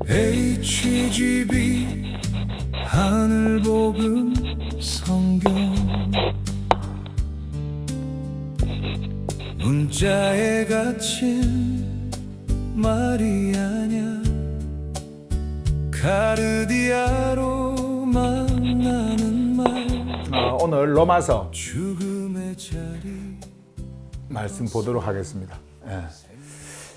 HGB 하늘복음 성경 문자에 갇힌 말이 아냐 카르디아로 만나는 말 오늘 로마서 죽음의 자리 말씀 보도록 하겠습니다.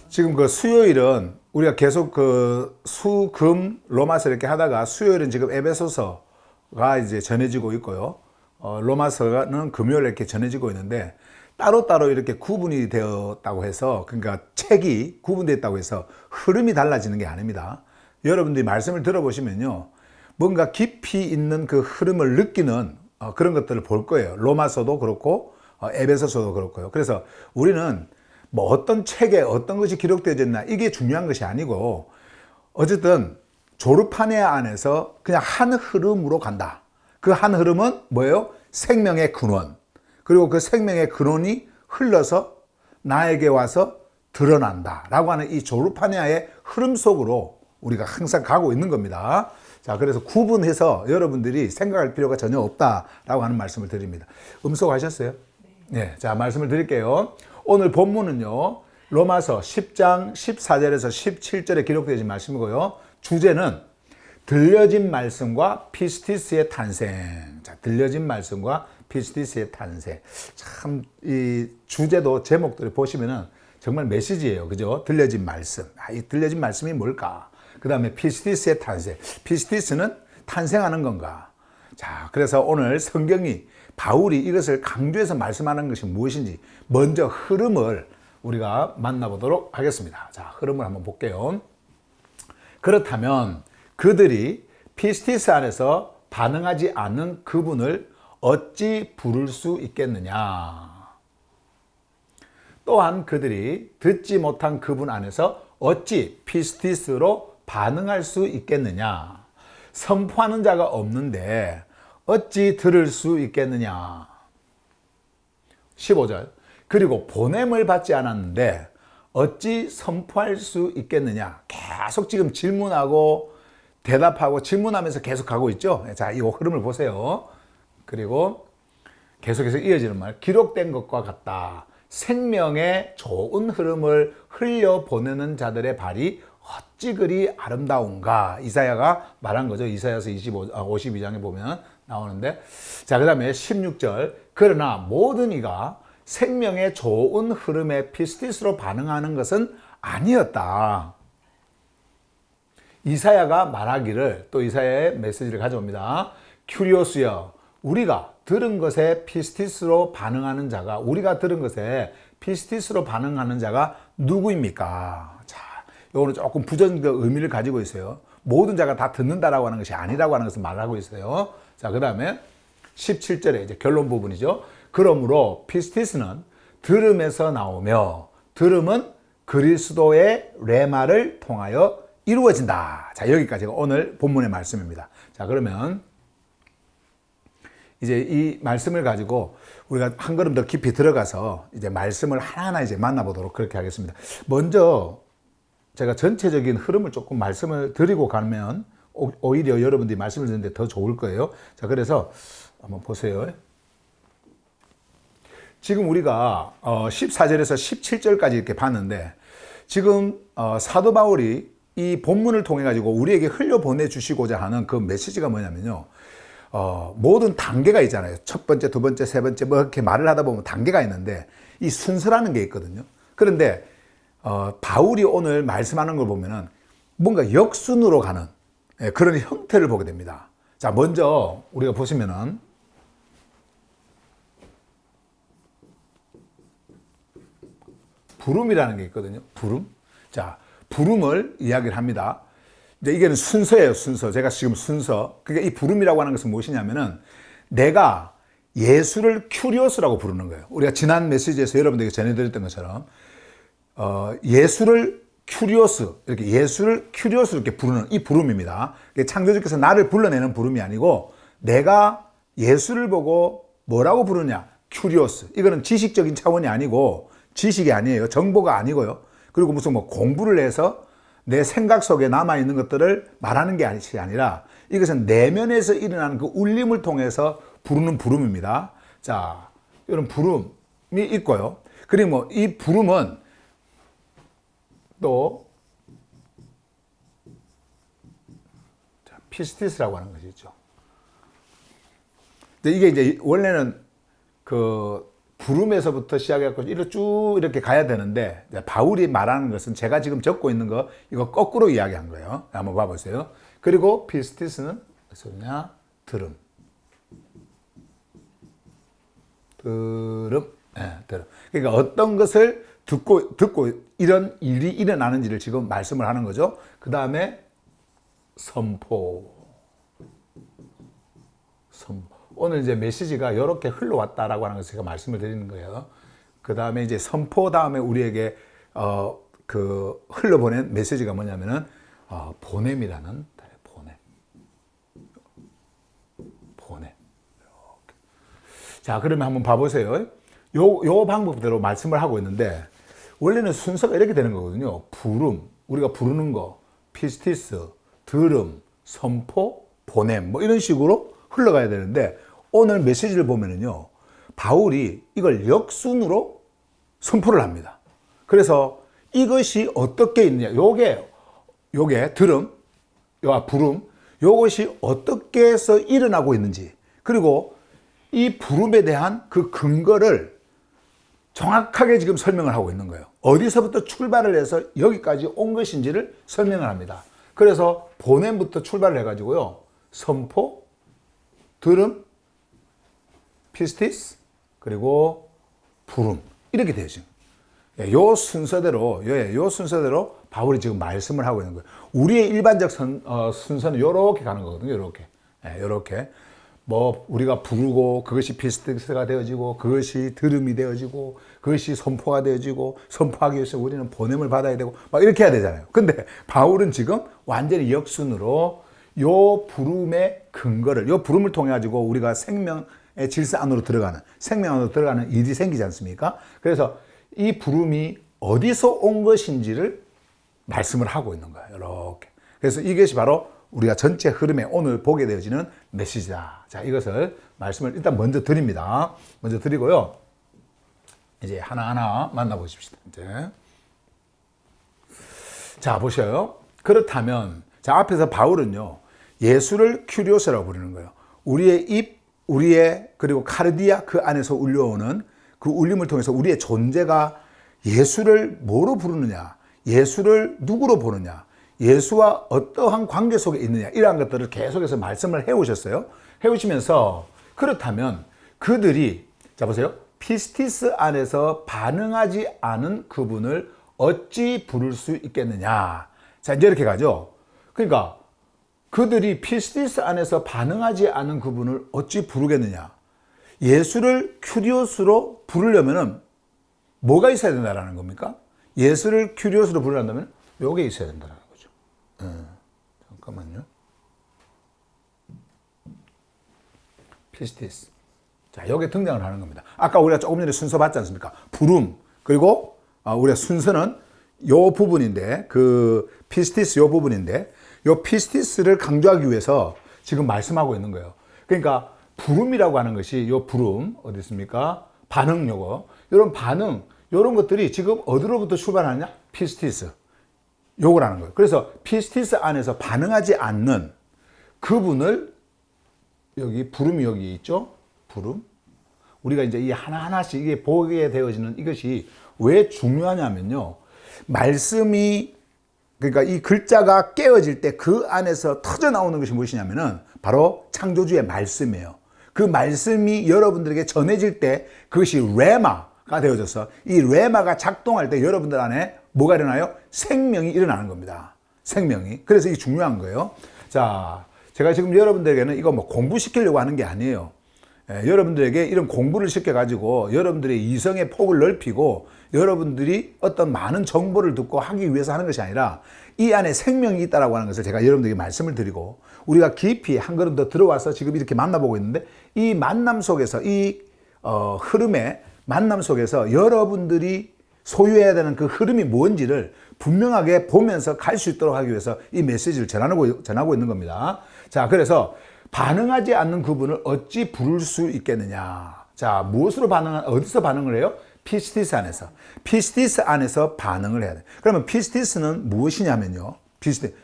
지금 그 수요일은 우리가 계속 그 수금 로마서 이렇게 하다가 수요일은 지금 에베소서가 이제 전해지고 있고요. 로마서는 금요일 이렇게 전해지고 있는데 따로따로 이렇게 구분이 되었다고 해서, 그러니까 책이 구분되었다고 해서 흐름이 달라지는 게 아닙니다. 여러분들이 말씀을 들어보시면요, 뭔가 깊이 있는 그 흐름을 느끼는 그런 것들을 볼 거예요. 로마서도 그렇고 에베소서도 그렇고요. 그래서 우리는 뭐 어떤 책에 어떤 것이 기록되어져 있나 이게 중요한 것이 아니고, 어쨌든 조르파네 안에서 그냥 한 흐름으로 간다. 그 한 흐름은 뭐예요? 생명의 근원. 그리고 그 생명의 근원이 흘러서 나에게 와서 드러난다 라고 하는 이 조르파네아의 흐름 속으로 우리가 항상 가고 있는 겁니다. 자, 그래서 구분해서 여러분들이 생각할 필요가 전혀 없다라고 하는 말씀을 드립니다. 음소하셨어요? 네. 자, 말씀을 드릴게요. 오늘 본문은요, 로마서 10장 14절에서 17절에 기록되어진 말씀이고요. 주제는 들려진 말씀과 피스티스의 탄생. 자, 들려진 말씀과 피스티스의 탄생. 참, 이 주제도 제목들을 보시면은 정말 메시지예요. 그죠? 들려진 말씀. 이 들려진 말씀이 뭘까? 그 다음에 피스티스의 탄생. 피스티스는 탄생하는 건가? 자, 그래서 오늘 성경이 바울이 이것을 강조해서 말씀하는 것이 무엇인지 먼저 흐름을 우리가 만나보도록 하겠습니다. 자, 흐름을 한번 볼게요. 그렇다면 그들이 피스티스 안에서 반응하지 않는 그분을 어찌 부를 수 있겠느냐? 또한 그들이 듣지 못한 그분 안에서 어찌 피스티스로 반응할 수 있겠느냐? 선포하는 자가 없는데 어찌 들을 수 있겠느냐? 15절. 그리고 보냄을 받지 않았는데 어찌 선포할 수 있겠느냐? 계속 지금 질문하고 대답하고 질문하면서 계속 가고 있죠? 자, 이 흐름을 보세요. 그리고 계속해서 이어지는 말. 기록된 것과 같다. 생명의 좋은 흐름을 흘려보내는 자들의 발이 어찌 그리 아름다운가. 이사야가 말한 거죠. 이사야서 52장에 보면 나오는데. 자, 그 다음에 16절. 그러나 모든 이가 생명의 좋은 흐름에 피스티스로 반응하는 것은 아니었다. 이사야가 말하기를, 또 이사야의 메시지를 가져옵니다. 큐리오스여, 우리가 들은 것에 피스티스로 반응하는 자가, 우리가 들은 것에 피스티스로 반응하는 자가 누구입니까? 자, 이거는 조금 부정적 의미를 가지고 있어요. 모든 자가 다 듣는다라고 하는 것이 아니라고 하는 것을 말하고 있어요. 자, 그 다음에 17절에 이제 결론 부분이죠. 그러므로 피스티스는 들음에서 나오며 들음은 그리스도의 레마를 통하여 이루어진다. 자, 여기까지가 오늘 본문의 말씀입니다. 자, 그러면 이제 이 말씀을 가지고 우리가 한 걸음 더 깊이 들어가서 이제 말씀을 하나하나 이제 만나보도록 그렇게 하겠습니다. 먼저 제가 전체적인 흐름을 조금 말씀을 드리고 가면 오히려 여러분들이 말씀을 듣는데 더 좋을 거예요. 자, 그래서 한번 보세요. 지금 우리가 14절에서 17절까지 이렇게 봤는데, 지금 사도 바울이 이 본문을 통해 가지고 우리에게 흘려보내 주시고자 하는 그 메시지가 뭐냐면요, 모든 단계가 있잖아요. 첫 번째, 두 번째, 세 번째 뭐 이렇게 말을 하다 보면 단계가 있는데 이 순서라는 게 있거든요. 그런데 바울이 오늘 말씀하는 걸 보면은 뭔가 역순으로 가는 그런 형태를 보게 됩니다. 자, 먼저 우리가 보시면은 부름이라는 게 있거든요. 부름. 자, 부름을 이야기를 합니다. 이제 이게 순서예요, 순서. 제가 지금 순서. 그러니까 이 부름이라고 하는 것은 무엇이냐면은 내가 예수를 큐리오스라고 부르는 거예요. 우리가 지난 메시지에서 여러분들에게 전해드렸던 것처럼 예수를 큐리오스, 이렇게 예수를 큐리오스 이렇게 부르는 이 부름입니다. 창조주께서 나를 불러내는 부름이 아니고 내가 예수를 보고 뭐라고 부르냐? 큐리오스. 이거는 지식적인 차원이 아니고 지식이 아니에요. 정보가 아니고요. 그리고 무슨 뭐 공부를 해서 내 생각 속에 남아있는 것들을 말하는 게 아니라 이것은 내면에서 일어나는 그 울림을 통해서 부르는 부름입니다. 자, 이런 부름이 있고요. 그리고 이 부름은 또 피스티스라고 하는 것이 있죠. 이게 이제 원래는 그 부름에서부터 시작해서 쭉 이렇게 가야 되는데 바울이 말하는 것은 제가 지금 적고 있는 거 이거 거꾸로 이야기한 거예요. 한번 봐보세요. 그리고 피스티스는 무엇이냐? 들음. 들음. 그러니까 어떤 것을 듣고 이런 일이 일어나는지를 지금 말씀을 하는 거죠. 그 다음에 선포. 오늘 이제 메시지가 이렇게 흘러왔다라고 하는 것을 제가 말씀을 드리는 거예요. 그 다음에 이제 선포 다음에 우리에게 그 흘러보낸 메시지가 뭐냐면은 보냄이라는 보냄. 이렇게. 자, 그러면 한번 봐보세요. 요 방법대로 말씀을 하고 있는데 원래는 순서가 이렇게 되는 거거든요. 부름, 우리가 부르는 거, 피스티스, 들음, 선포, 보냄 뭐 이런 식으로 흘러가야 되는데 오늘 메시지를 보면은요, 바울이 이걸 역순으로 선포를 합니다. 그래서 이것이 어떻게 있느냐, 요게 들음, 부름, 요것이 어떻게 해서 일어나고 있는지, 그리고 이 부름에 대한 그 근거를 정확하게 지금 설명을 하고 있는 거예요. 어디서부터 출발을 해서 여기까지 온 것인지를 설명을 합니다. 그래서 보냄부터 출발을 해가지고요, 선포, 들음, 피스티스, 그리고 부름 이렇게 되죠. 요 순서대로 바울이 지금 말씀을 하고 있는 거예요. 우리의 일반적 순서는 이렇게 가는 거거든요. 이렇게 뭐 우리가 부르고 그것이 피스티스가 되어지고 그것이 들음이 되어지고 그것이 선포가 되어지고 선포하기 위해서 우리는 보냄을 받아야 되고 막 이렇게 해야 되잖아요. 근데 바울은 지금 완전히 역순으로 요 부름의 근거를, 요 부름을 통해 가지고 우리가 생명의 질서 안으로 생명 안으로 들어가는 일이 생기지 않습니까? 그래서 이 부름이 어디서 온 것인지를 말씀을 하고 있는 거예요. 이렇게. 그래서 이것이 바로 우리가 전체 흐름에 오늘 보게 되어지는 메시지다. 자, 이것을 말씀을 일단 먼저 드립니다. 먼저 드리고요. 이제 하나하나 만나보십시다. 이제. 자, 보셔요. 그렇다면, 자, 앞에서 바울은요, 예수를 큐리오스라고 부르는 거예요. 그리고 카르디아 그 안에서 울려오는 그 울림을 통해서 우리의 존재가 예수를 뭐로 부르느냐, 예수를 누구로 보느냐, 예수와 어떠한 관계 속에 있느냐, 이러한 것들을 계속해서 말씀을 해오셨어요. 해오시면서 그렇다면 그들이, 자 보세요, 피스티스 안에서 반응하지 않은 그분을 어찌 부를 수 있겠느냐. 자, 이제 이렇게 가죠. 그러니까 그들이 피스티스 안에서 반응하지 않은 그분을 어찌 부르겠느냐. 예수를 큐리오스로 부르려면은 뭐가 있어야 된다는 겁니까? 예수를 큐리오스로 부르려면 요게 있어야 된다는 거죠. 잠깐만요. 피스티스. 자, 여기에 등장을 하는 겁니다. 아까 우리가 조금 전에 순서 봤지 않습니까? 부름. 그리고 우리가 순서는 요 부분인데, 그 피스티스 요 부분인데, 요 피스티스를 강조하기 위해서 지금 말씀하고 있는 거예요. 그러니까 부름이라고 하는 것이 요 부름 어디 있습니까? 반응 요거. 이런 반응, 요런 것들이 지금 어디로부터 출발하느냐? 피스티스. 요거라는 거예요. 그래서 피스티스 안에서 반응하지 않는 그분을 여기 부름이 여기 있죠? 부름. 우리가 이제 이 하나하나씩 이게 보게 되어지는 이것이 왜 중요하냐면요. 말씀이, 그러니까 이 글자가 깨어질 때 그 안에서 터져 나오는 것이 무엇이냐면은 바로 창조주의 말씀이에요. 그 말씀이 여러분들에게 전해질 때 그것이 레마가 되어져서 이 레마가 작동할 때 여러분들 안에 뭐가 일어나요? 생명이 일어나는 겁니다. 생명이. 그래서 이게 중요한 거예요. 자, 제가 지금 여러분들에게는 이거 뭐 공부시키려고 하는 게 아니에요. 여러분들에게 이런 공부를 시켜가지고 여러분들의 이성의 폭을 넓히고 여러분들이 어떤 많은 정보를 듣고 하기 위해서 하는 것이 아니라 이 안에 생명이 있다라고 하는 것을 제가 여러분들에게 말씀을 드리고 우리가 깊이 한 걸음 더 들어와서 지금 이렇게 만나보고 있는데 이 만남 속에서 이 흐름의 만남 속에서 여러분들이 소유해야 되는 그 흐름이 뭔지를 분명하게 보면서 갈 수 있도록 하기 위해서 이 메시지를 전하고 있는 겁니다. 자, 그래서 반응하지 않는 그분을 어찌 부를 수 있겠느냐. 자, 어디서 반응을 해요? 피스티스 안에서. 피스티스 안에서 반응을 해야 돼. 그러면 피스티스는 무엇이냐면요.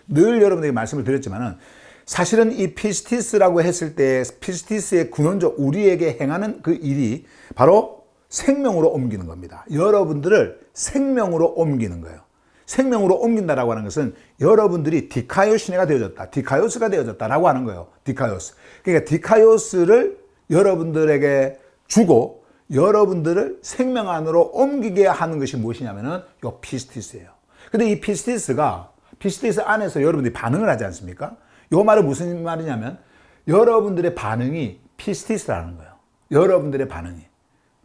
늘 여러분에게 말씀을 드렸지만은 사실은 이 피스티스라고 했을 때 피스티스의 근원적 우리에게 행하는 그 일이 바로 생명으로 옮기는 겁니다. 여러분들을 생명으로 옮기는 거예요. 생명으로 옮긴다라고 하는 것은 여러분들이 디카요시네가 되어졌다. 디카요스가 되어졌다라고 하는 거예요. 디카요스. 그러니까 디카요스를 여러분들에게 주고 여러분들을 생명 안으로 옮기게 하는 것이 무엇이냐면은 요 피스티스예요. 근데 이 피스티스 안에서 여러분들이 반응을 하지 않습니까? 요 말은 무슨 말이냐면 여러분들의 반응이 피스티스라는 거예요. 여러분들의 반응이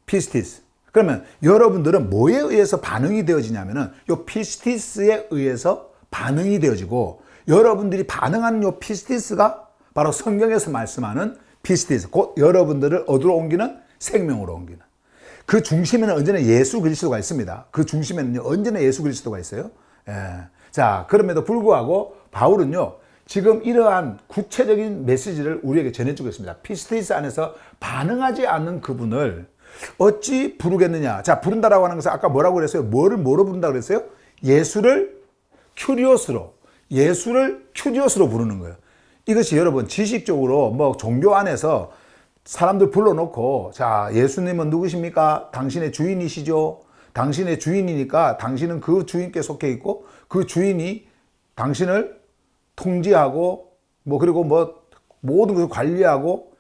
피스티스. 그러면 여러분들은 뭐에 의해서 반응이 되어지냐면은 요 피스티스에 의해서 반응이 되어지고 여러분들이 반응하는 요 피스티스가 바로 성경에서 말씀하는 피스티스, 곧 여러분들을 어디로 옮기는? 생명으로 옮기는. 그 중심에는 언제나 예수 그리스도가 있습니다. 그 중심에는 언제나 예수 그리스도가 있어요. 예. 자, 그럼에도 불구하고 바울은요, 지금 이러한 구체적인 메시지를 우리에게 전해주고 있습니다. 피스티스 안에서 반응하지 않는 그분을 어찌 부르겠느냐. 자, 부른다라고 하는 것은 아까 뭐라고 그랬어요? 뭐로 부른다고 그랬어요? 예수를 큐리오스로 부르는 거예요. 이것이 여러분 지식적으로 뭐 종교 안에서 사람들 불러놓고, 자, 예수님은 누구십니까? 당신의 주인이시죠? 당신의 주인이니까 당신은 그 주인께 속해 있고 그 주인이 당신을 통제하고 그리고 모든 것을 관리하고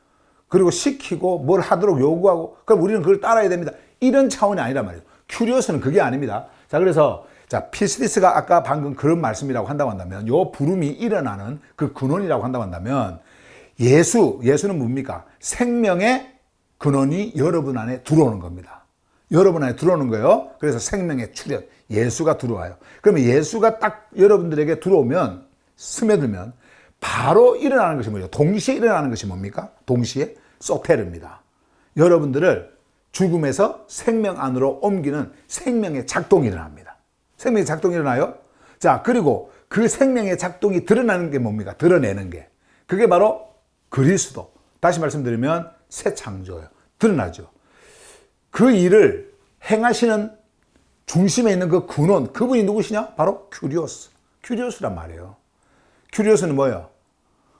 그리고 시키고 뭘 하도록 요구하고, 그럼 우리는 그걸 따라야 됩니다. 이런 차원이 아니란 말이에요. 큐리오스는 그게 아닙니다. 자, 그래서 피스티스가 아까 방금 그런 말씀이라고 한다고 한다면, 요 부름이 일어나는 그 근원이라고 한다고 한다면, 예수는 뭡니까? 생명의 근원이 여러분 안에 들어오는 겁니다. 여러분 안에 들어오는 거예요. 그래서 생명의 출현, 예수가 들어와요. 그러면 예수가 딱 여러분들에게 들어오면, 스며들면 바로 일어나는 것이 뭐죠? 동시에 일어나는 것이 뭡니까? 동시에 소테르입니다. 여러분들을 죽음에서 생명 안으로 옮기는 생명의 작동이 일어납니다. 생명의 작동이 일어나요. 자, 그리고 그 생명의 작동이 드러나는 게 뭡니까? 드러내는 게. 그게 바로 그리스도. 다시 말씀드리면 새 창조예요. 드러나죠. 그 일을 행하시는 중심에 있는 그 근원, 그분이 누구시냐? 바로 큐리오스란 말이에요. 큐리오스는 뭐예요?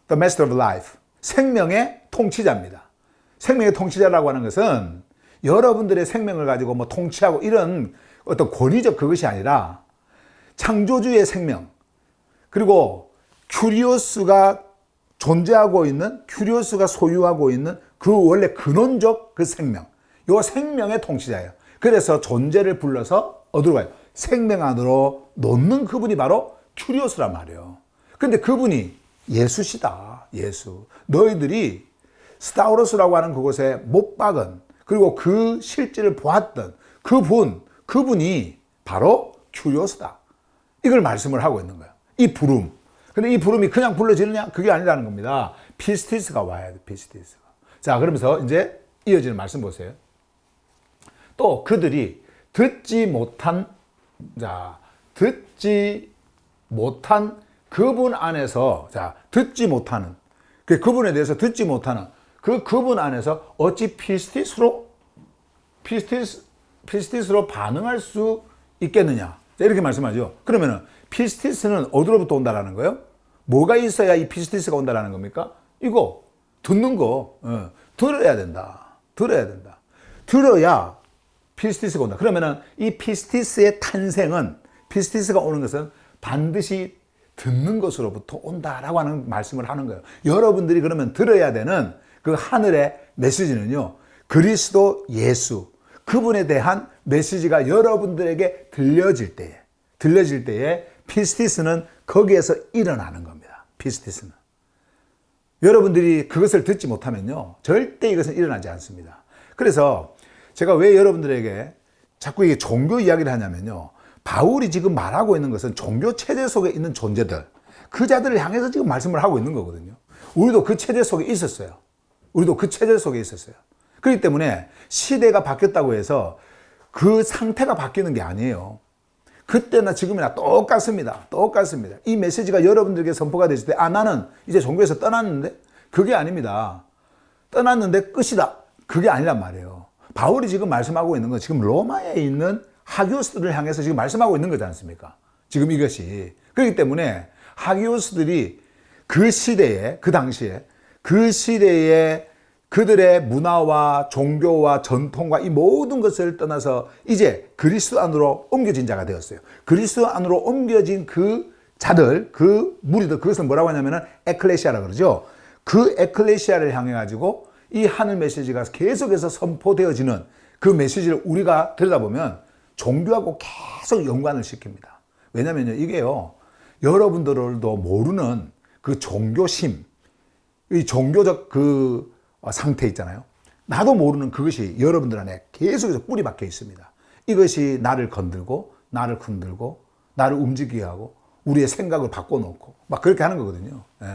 The Master of Life. 생명의 통치자입니다. 생명의 통치자라고 하는 것은 여러분들의 생명을 가지고 통치하고 이런 어떤 권위적 그것이 아니라 창조주의 생명, 그리고 큐리오스가 존재하고 있는, 큐리오스가 소유하고 있는 그 원래 근원적 그 생명, 요 생명의 통치자예요. 그래서 존재를 불러서 어디로 가요? 생명 안으로 놓는 그분이 바로 큐리오스란 말이에요. 근데 그분이 예수시다. 예수. 너희들이 스타우로스라고 하는 그곳에 못 박은, 그리고 그 실제를 보았던 그분이 바로 큐리오스다. 이걸 말씀을 하고 있는 거예요. 이 부름. 근데 이 부름이 그냥 불러지느냐? 그게 아니라는 겁니다. 피스티스가 와야 돼, 피스티스가. 자, 그러면서 이제 이어지는 말씀 보세요. 또 그들이 듣지 못한 그분 안에서, 듣지 못하는, 그분에 대해서 듣지 못하는 그분 안에서 어찌 피스티스로 반응할 수 있겠느냐. 이렇게 말씀하죠. 그러면은 피스티스는 어디로부터 온다라는 거예요? 뭐가 있어야 이 피스티스가 온다라는 겁니까? 이거 듣는 거, 들어야 된다. 들어야 피스티스가 온다. 그러면은 이 피스티스의 탄생은, 피스티스가 오는 것은 반드시 듣는 것으로부터 온다라고 하는 말씀을 하는 거예요. 여러분들이 그러면 들어야 되는 그 하늘의 메시지는요, 그리스도 예수, 그분에 대한 메시지가 여러분들에게 들려질 때에 피스티스는 거기에서 일어나는 겁니다. 피스티스는. 여러분들이 그것을 듣지 못하면요, 절대 이것은 일어나지 않습니다. 그래서 제가 왜 여러분들에게 자꾸 이게 종교 이야기를 하냐면요, 바울이 지금 말하고 있는 것은 종교 체제 속에 있는 존재들, 그 자들을 향해서 지금 말씀을 하고 있는 거거든요. 우리도 그 체제 속에 있었어요. 그렇기 때문에 시대가 바뀌었다고 해서 그 상태가 바뀌는 게 아니에요. 그때나 지금이나 똑같습니다. 똑같습니다. 이 메시지가 여러분들에게 선포가 됐을 때, 나는 이제 종교에서 떠났는데? 그게 아닙니다. 떠났는데 끝이다. 그게 아니란 말이에요. 바울이 지금 말씀하고 있는 건 지금 로마에 있는 하기오스들을 향해서 지금 말씀하고 있는 거지 않습니까? 지금 이것이. 그렇기 때문에 하기오스들이 그 시대에, 그 당시에, 그 시대에 그들의 문화와 종교와 전통과 이 모든 것을 떠나서 이제 그리스도 안으로 옮겨진 자가 되었어요. 그리스도 안으로 옮겨진 그 자들, 그 무리들, 그것을 뭐라고 하냐면은 에클레시아라 그러죠. 그 에클레시아를 향해 가지고 이 하늘 메시지가 계속해서 선포되어지는 그 메시지를 우리가 들여다보면 종교하고 계속 연관을 시킵니다. 왜냐면요, 이게요, 여러분들도 모르는 그 종교심, 이 종교적 그 상태 있잖아요. 나도 모르는 그것이 여러분들 안에 계속해서 뿌리 박혀 있습니다. 이것이 나를 건들고, 나를 흔들고, 나를 움직이게 하고, 우리의 생각을 바꿔놓고, 막 그렇게 하는 거거든요. 예.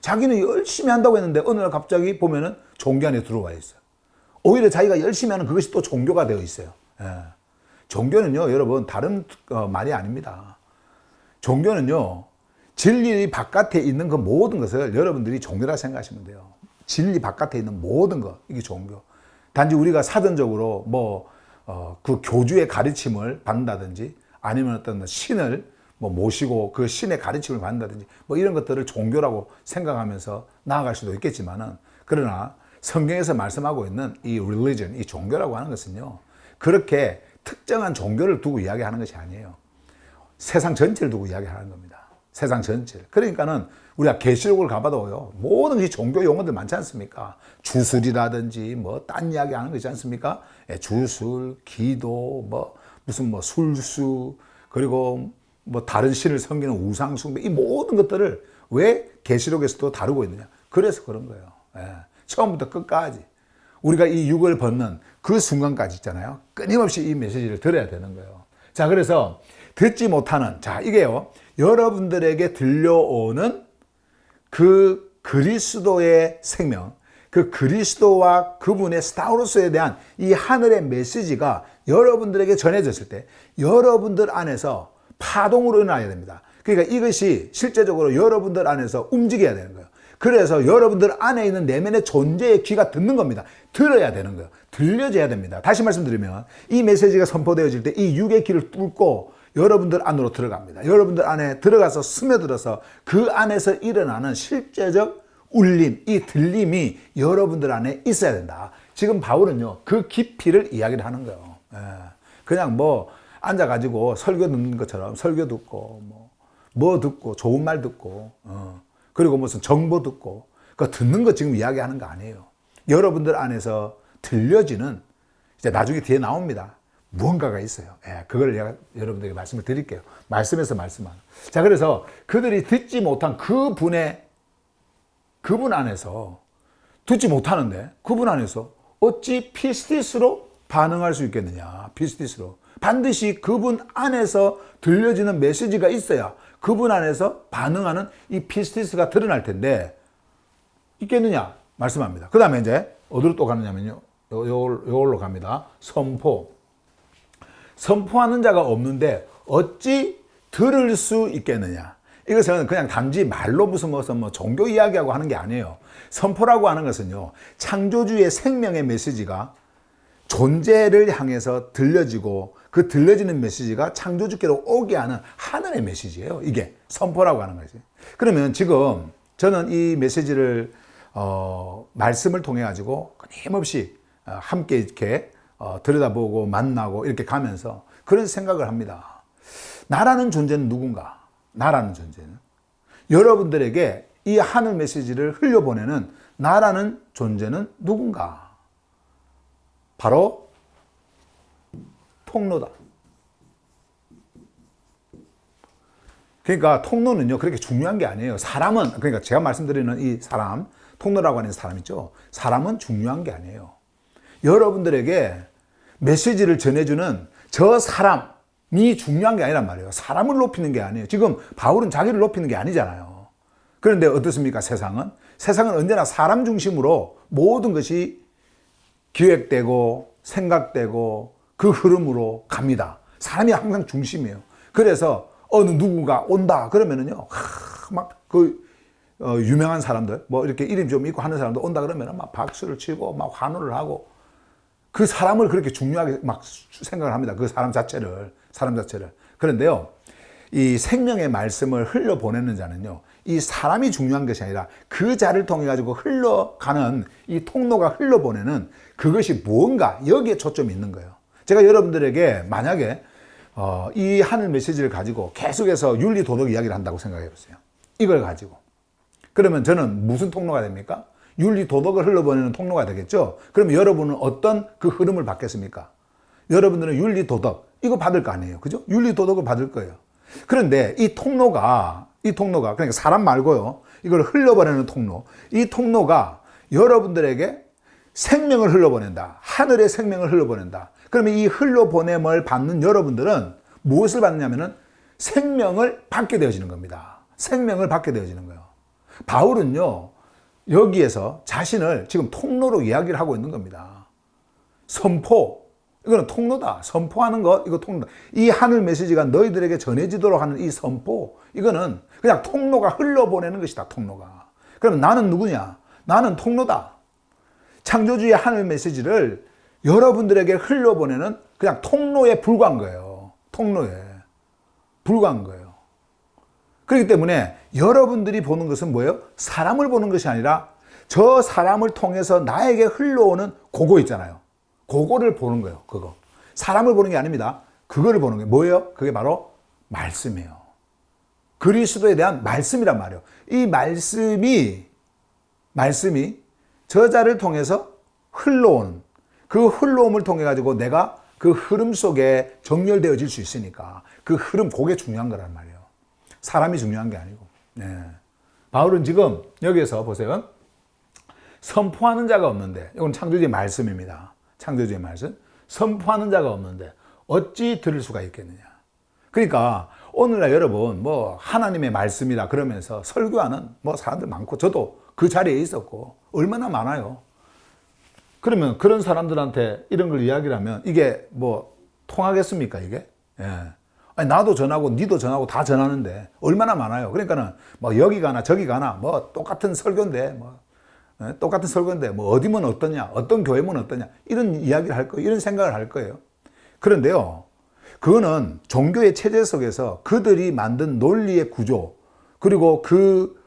자기는 열심히 한다고 했는데, 어느 날 갑자기 보면은 종교 안에 들어와 있어요. 오히려 자기가 열심히 하는 그것이 또 종교가 되어 있어요. 예. 종교는요, 여러분, 다른 말이 아닙니다. 종교는요, 진리 바깥에 있는 그 모든 것을 여러분들이 종교라 생각하시면 돼요. 진리 바깥에 있는 모든 것, 이게 종교. 단지 우리가 사전적으로 그 교주의 가르침을 받는다든지 아니면 어떤 신을 모시고 그 신의 가르침을 받는다든지 이런 것들을 종교라고 생각하면서 나아갈 수도 있겠지만은, 그러나 성경에서 말씀하고 있는 이 religion, 이 종교라고 하는 것은요, 그렇게 특정한 종교를 두고 이야기하는 것이 아니에요. 세상 전체를 두고 이야기하는 겁니다. 세상 전체를. 그러니까는 우리가 계시록을 가봐도요, 모든 것이 종교 용어들 많지 않습니까? 주술이라든지 딴 이야기 하는 거 있지 않습니까? 주술, 기도, 무슨 술수, 그리고 다른 신을 섬기는 우상숭배, 이 모든 것들을 왜 계시록에서도 다루고 있느냐? 그래서 그런 거예요. 처음부터 끝까지. 우리가 이 육을 벗는 그 순간까지 있잖아요. 끊임없이 이 메시지를 들어야 되는 거예요. 자, 그래서 듣지 못하는, 자, 이게요, 여러분들에게 들려오는 그 그리스도의 생명, 그 그리스도와 그분의 스타우로스에 대한 이 하늘의 메시지가 여러분들에게 전해졌을 때 여러분들 안에서 파동으로 일어나야 됩니다. 그러니까 이것이 실제적으로 여러분들 안에서 움직여야 되는 거예요. 그래서 여러분들 안에 있는 내면의 존재의 귀가 듣는 겁니다. 들어야 되는 거예요. 들려져야 됩니다. 다시 말씀드리면 이 메시지가 선포되어질 때 이 육의 귀를 뚫고 여러분들 안으로 들어갑니다. 여러분들 안에 들어가서 스며들어서 그 안에서 일어나는 실제적 울림, 이 들림이 여러분들 안에 있어야 된다. 지금 바울은요, 그 깊이를 이야기를 하는 거예요. 그냥 앉아가지고 설교 듣는 것처럼 설교 듣고, 듣고, 좋은 말 듣고, 그리고 무슨 정보 듣고, 그 듣는 거 지금 이야기하는 거 아니에요. 여러분들 안에서 들려지는, 이제 나중에 뒤에 나옵니다. 무언가가 있어요. 그걸 제가 여러분들에게 말씀을 드릴게요. 말씀에서 말씀하는. 자, 그래서 그들이 듣지 못한 그분 안에서, 듣지 못하는데, 그분 안에서 어찌 피스티스로 반응할 수 있겠느냐. 피스티스로. 반드시 그분 안에서 들려지는 메시지가 있어야 그분 안에서 반응하는 이 피스티스가 드러날 텐데, 있겠느냐? 말씀합니다. 그 다음에 이제, 어디로 또 가느냐면요. 요걸로 갑니다. 선포하는 자가 없는데 어찌 들을 수 있겠느냐. 이것은 그냥 단지 말로 무슨 종교 이야기하고 하는 게 아니에요. 선포라고 하는 것은요, 창조주의 생명의 메시지가 존재를 향해서 들려지고 그 들려지는 메시지가 창조주께로 오게 하는 하늘의 메시지예요. 이게 선포라고 하는 거지. 그러면 지금 저는 이 메시지를 말씀을 통해 가지고 끊임없이 함께 이렇게 들여다보고 만나고 이렇게 가면서 그런 생각을 합니다. 나라는 존재는 누군가? 나라는 존재는 여러분들에게 이 하늘 메시지를 흘려보내는 나라는 존재는 누군가? 바로 통로다. 그러니까 통로는요, 그렇게 중요한 게 아니에요. 사람은, 그러니까 제가 말씀드리는 이 사람, 통로라고 하는 사람 있죠. 사람은 중요한 게 아니에요. 여러분들에게 메시지를 전해주는 저 사람이 중요한 게 아니란 말이에요. 사람을 높이는 게 아니에요. 지금 바울은 자기를 높이는 게 아니잖아요. 그런데 어떻습니까? 세상은? 세상은 언제나 사람 중심으로 모든 것이 기획되고 생각되고 그 흐름으로 갑니다. 사람이 항상 중심이에요. 그래서 어느 누구가 온다 그러면은요, 유명한 사람들, 뭐 이렇게 이름 좀 있고 하는 사람들 온다 그러면은 막 박수를 치고 막 환호를 하고 그 사람을 그렇게 중요하게 막 생각을 합니다. 그 사람 자체를. 그런데요, 이 생명의 말씀을 흘려보내는 자는요, 이 사람이 중요한 것이 아니라 그 자를 통해 가지고 흘러가는 이 통로가 흘러보내는 그것이 무언가, 여기에 초점이 있는 거예요. 제가 여러분들에게 만약에 이 하늘 메시지를 가지고 계속해서 윤리 도덕 이야기를 한다고 생각해 보세요. 이걸 가지고. 그러면 저는 무슨 통로가 됩니까? 윤리 도덕을 흘러보내는 통로가 되겠죠. 그럼 여러분은 어떤 그 흐름을 받겠습니까? 여러분들은 윤리 도덕 이거 받을 거 아니에요. 그죠? 윤리 도덕을 받을 거예요. 그런데 이 통로가 그러니까 사람 말고요, 이걸 흘러보내는 통로, 이 통로가 여러분들에게 생명을 흘러보낸다. 하늘의 생명을 흘러보낸다. 그러면 이 흘러보냄을 받는 여러분들은 무엇을 받느냐면은 생명을 받게 되어지는 겁니다. 생명을 받게 되어지는 거예요. 바울은요, 여기에서 자신을 지금 통로로 이야기를 하고 있는 겁니다. 선포, 이거는 통로다. 선포하는 것, 이거 통로다. 이 하늘 메시지가 너희들에게 전해지도록 하는 이 선포, 이거는 그냥 통로가 흘러보내는 것이다. 통로가. 그러면 나는 누구냐? 나는 통로다. 창조주의 하늘 메시지를 여러분들에게 흘러보내는 그냥 통로에 불과한 거예요. 통로에 불과한 거예요. 그렇기 때문에 여러분들이 보는 것은 뭐예요? 사람을 보는 것이 아니라 저 사람을 통해서 나에게 흘러오는 그거 있잖아요. 그거를 보는 거예요. 그거. 사람을 보는 게 아닙니다. 그거를 보는 게 뭐예요? 그게 바로 말씀이에요. 그리스도에 대한 말씀이란 말이에요. 이 말씀이 저자를 통해서 흘러오는 그 흘러옴을 통해 가지고 내가 그 흐름 속에 정렬되어질 수 있으니까 그 흐름, 그게 중요한 거란 말이에요. 사람이 중요한 게 아니고. 네. 바울은 지금 여기에서 보세요. 선포하는 자가 없는데, 이건 창조주의 말씀입니다. 창조주의 말씀. 선포하는 자가 없는데 어찌 들을 수가 있겠느냐. 그러니까 오늘날 여러분 뭐 하나님의 말씀이라 그러면서 설교하는 뭐 사람들 많고, 저도 그 자리에 있었고 얼마나 많아요. 그러면 그런 사람들한테 이런 걸 이야기를 하면 이게 뭐 통하겠습니까, 이게? 예. 아니, 나도 전하고 니도 전하고 다 전하는데 얼마나 많아요. 그러니까는 뭐 여기 가나 저기 가나 뭐 똑같은 설교인데 뭐 어디면 어떠냐, 어떤 교회면 어떠냐, 이런 이야기를 할 거예요. 이런 생각을 할 거예요. 그런데요, 그거는 종교의 체제 속에서 그들이 만든 논리의 구조, 그리고 그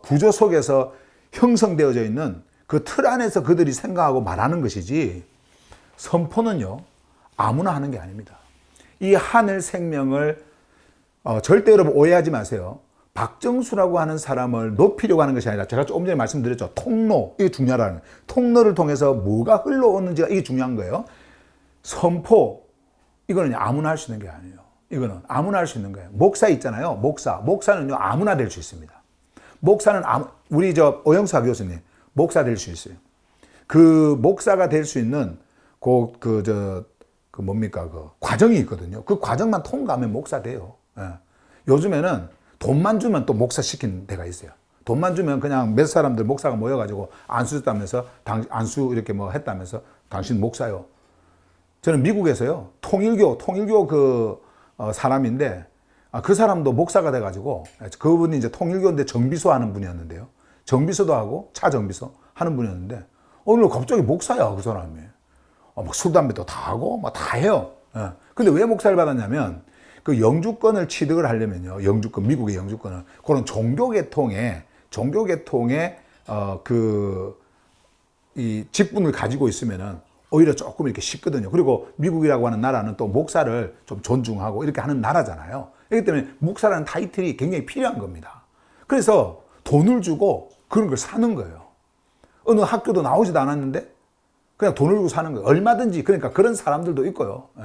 구조 속에서 형성되어져 있는 그 틀 안에서 그들이 생각하고 말하는 것이지, 선포는요 아무나 하는 게 아닙니다. 이 하늘 생명을 절대 여러분 오해하지 마세요. 박정수라고 하는 사람을 높이려고 하는 것이 아니라, 제가 조금 전에 말씀드렸죠. 통로, 이게 중요하다는 거예요. 통로를 통해서 뭐가 흘러오는지가 이게 중요한 거예요. 선포, 이거는 아무나 할 수 있는 게 아니에요. 이거는 아무나 할 수 있는 거예요. 목사 있잖아요. 목사는요 아무나 될 수 있습니다. 목사는 우리 오영사 교수님 목사 될 수 있어요. 그 목사가 될 수 있는 그 과정이 있거든요. 그 과정만 통과하면 목사 돼요. 예. 요즘에는 돈만 주면 또 목사 시키는 데가 있어요. 돈만 주면 그냥 몇 사람들 목사가 모여가지고 안수 줬다면서, 안수 이렇게 뭐 했다면서 당신 목사요. 저는 미국에서요, 통일교 사람인데, 그 사람도 목사가 돼가지고, 그분이 이제 통일교인데 정비소 하는 분이었는데요. 정비소도 하고 차 정비소 하는 분이었는데, 오늘 갑자기 목사야, 그 사람이. 막 술, 담배도 다 하고, 막 다 해요. 예. 근데 왜 목사를 받았냐면, 그 영주권을 취득을 하려면요, 미국의 영주권을, 그런 종교계통의, 이 직분을 가지고 있으면은, 오히려 조금 이렇게 쉽거든요. 그리고 미국이라고 하는 나라는 또 목사를 좀 존중하고 이렇게 하는 나라잖아요. 그렇기 때문에 목사라는 타이틀이 굉장히 필요한 겁니다. 그래서 돈을 주고 그런 걸 사는 거예요. 어느 학교도 나오지도 않았는데 그냥 돈을 주고 사는 거예요. 얼마든지. 그러니까 그런 사람들도 있고요. 예.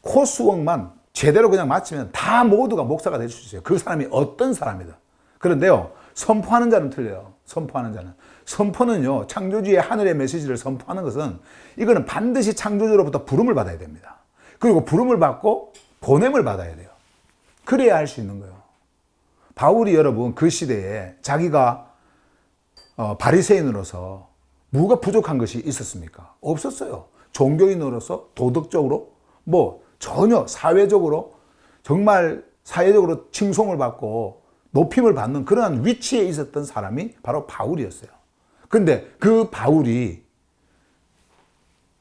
코스웍만 제대로 그냥 마치면 다 모두가 목사가 될 수 있어요. 그 사람이 어떤 사람이든. 그런데요, 선포하는 자는 틀려요. 선포하는 자는. 선포는요, 창조주의 하늘의 메시지를 선포하는 것은, 이거는 반드시 창조주로부터 부름을 받아야 됩니다. 그리고 부름을 받고 보냄을 받아야 돼요. 그래야 할 수 있는 거예요. 바울이 여러분 그 시대에 자기가 바리새인으로서 뭐가 부족한 것이 있었습니까? 없었어요. 종교인으로서 도덕적으로 뭐 전혀 사회적으로 정말 사회적으로 칭송을 받고 높임을 받는 그러한 위치에 있었던 사람이 바로 바울이었어요. 근데 그 바울이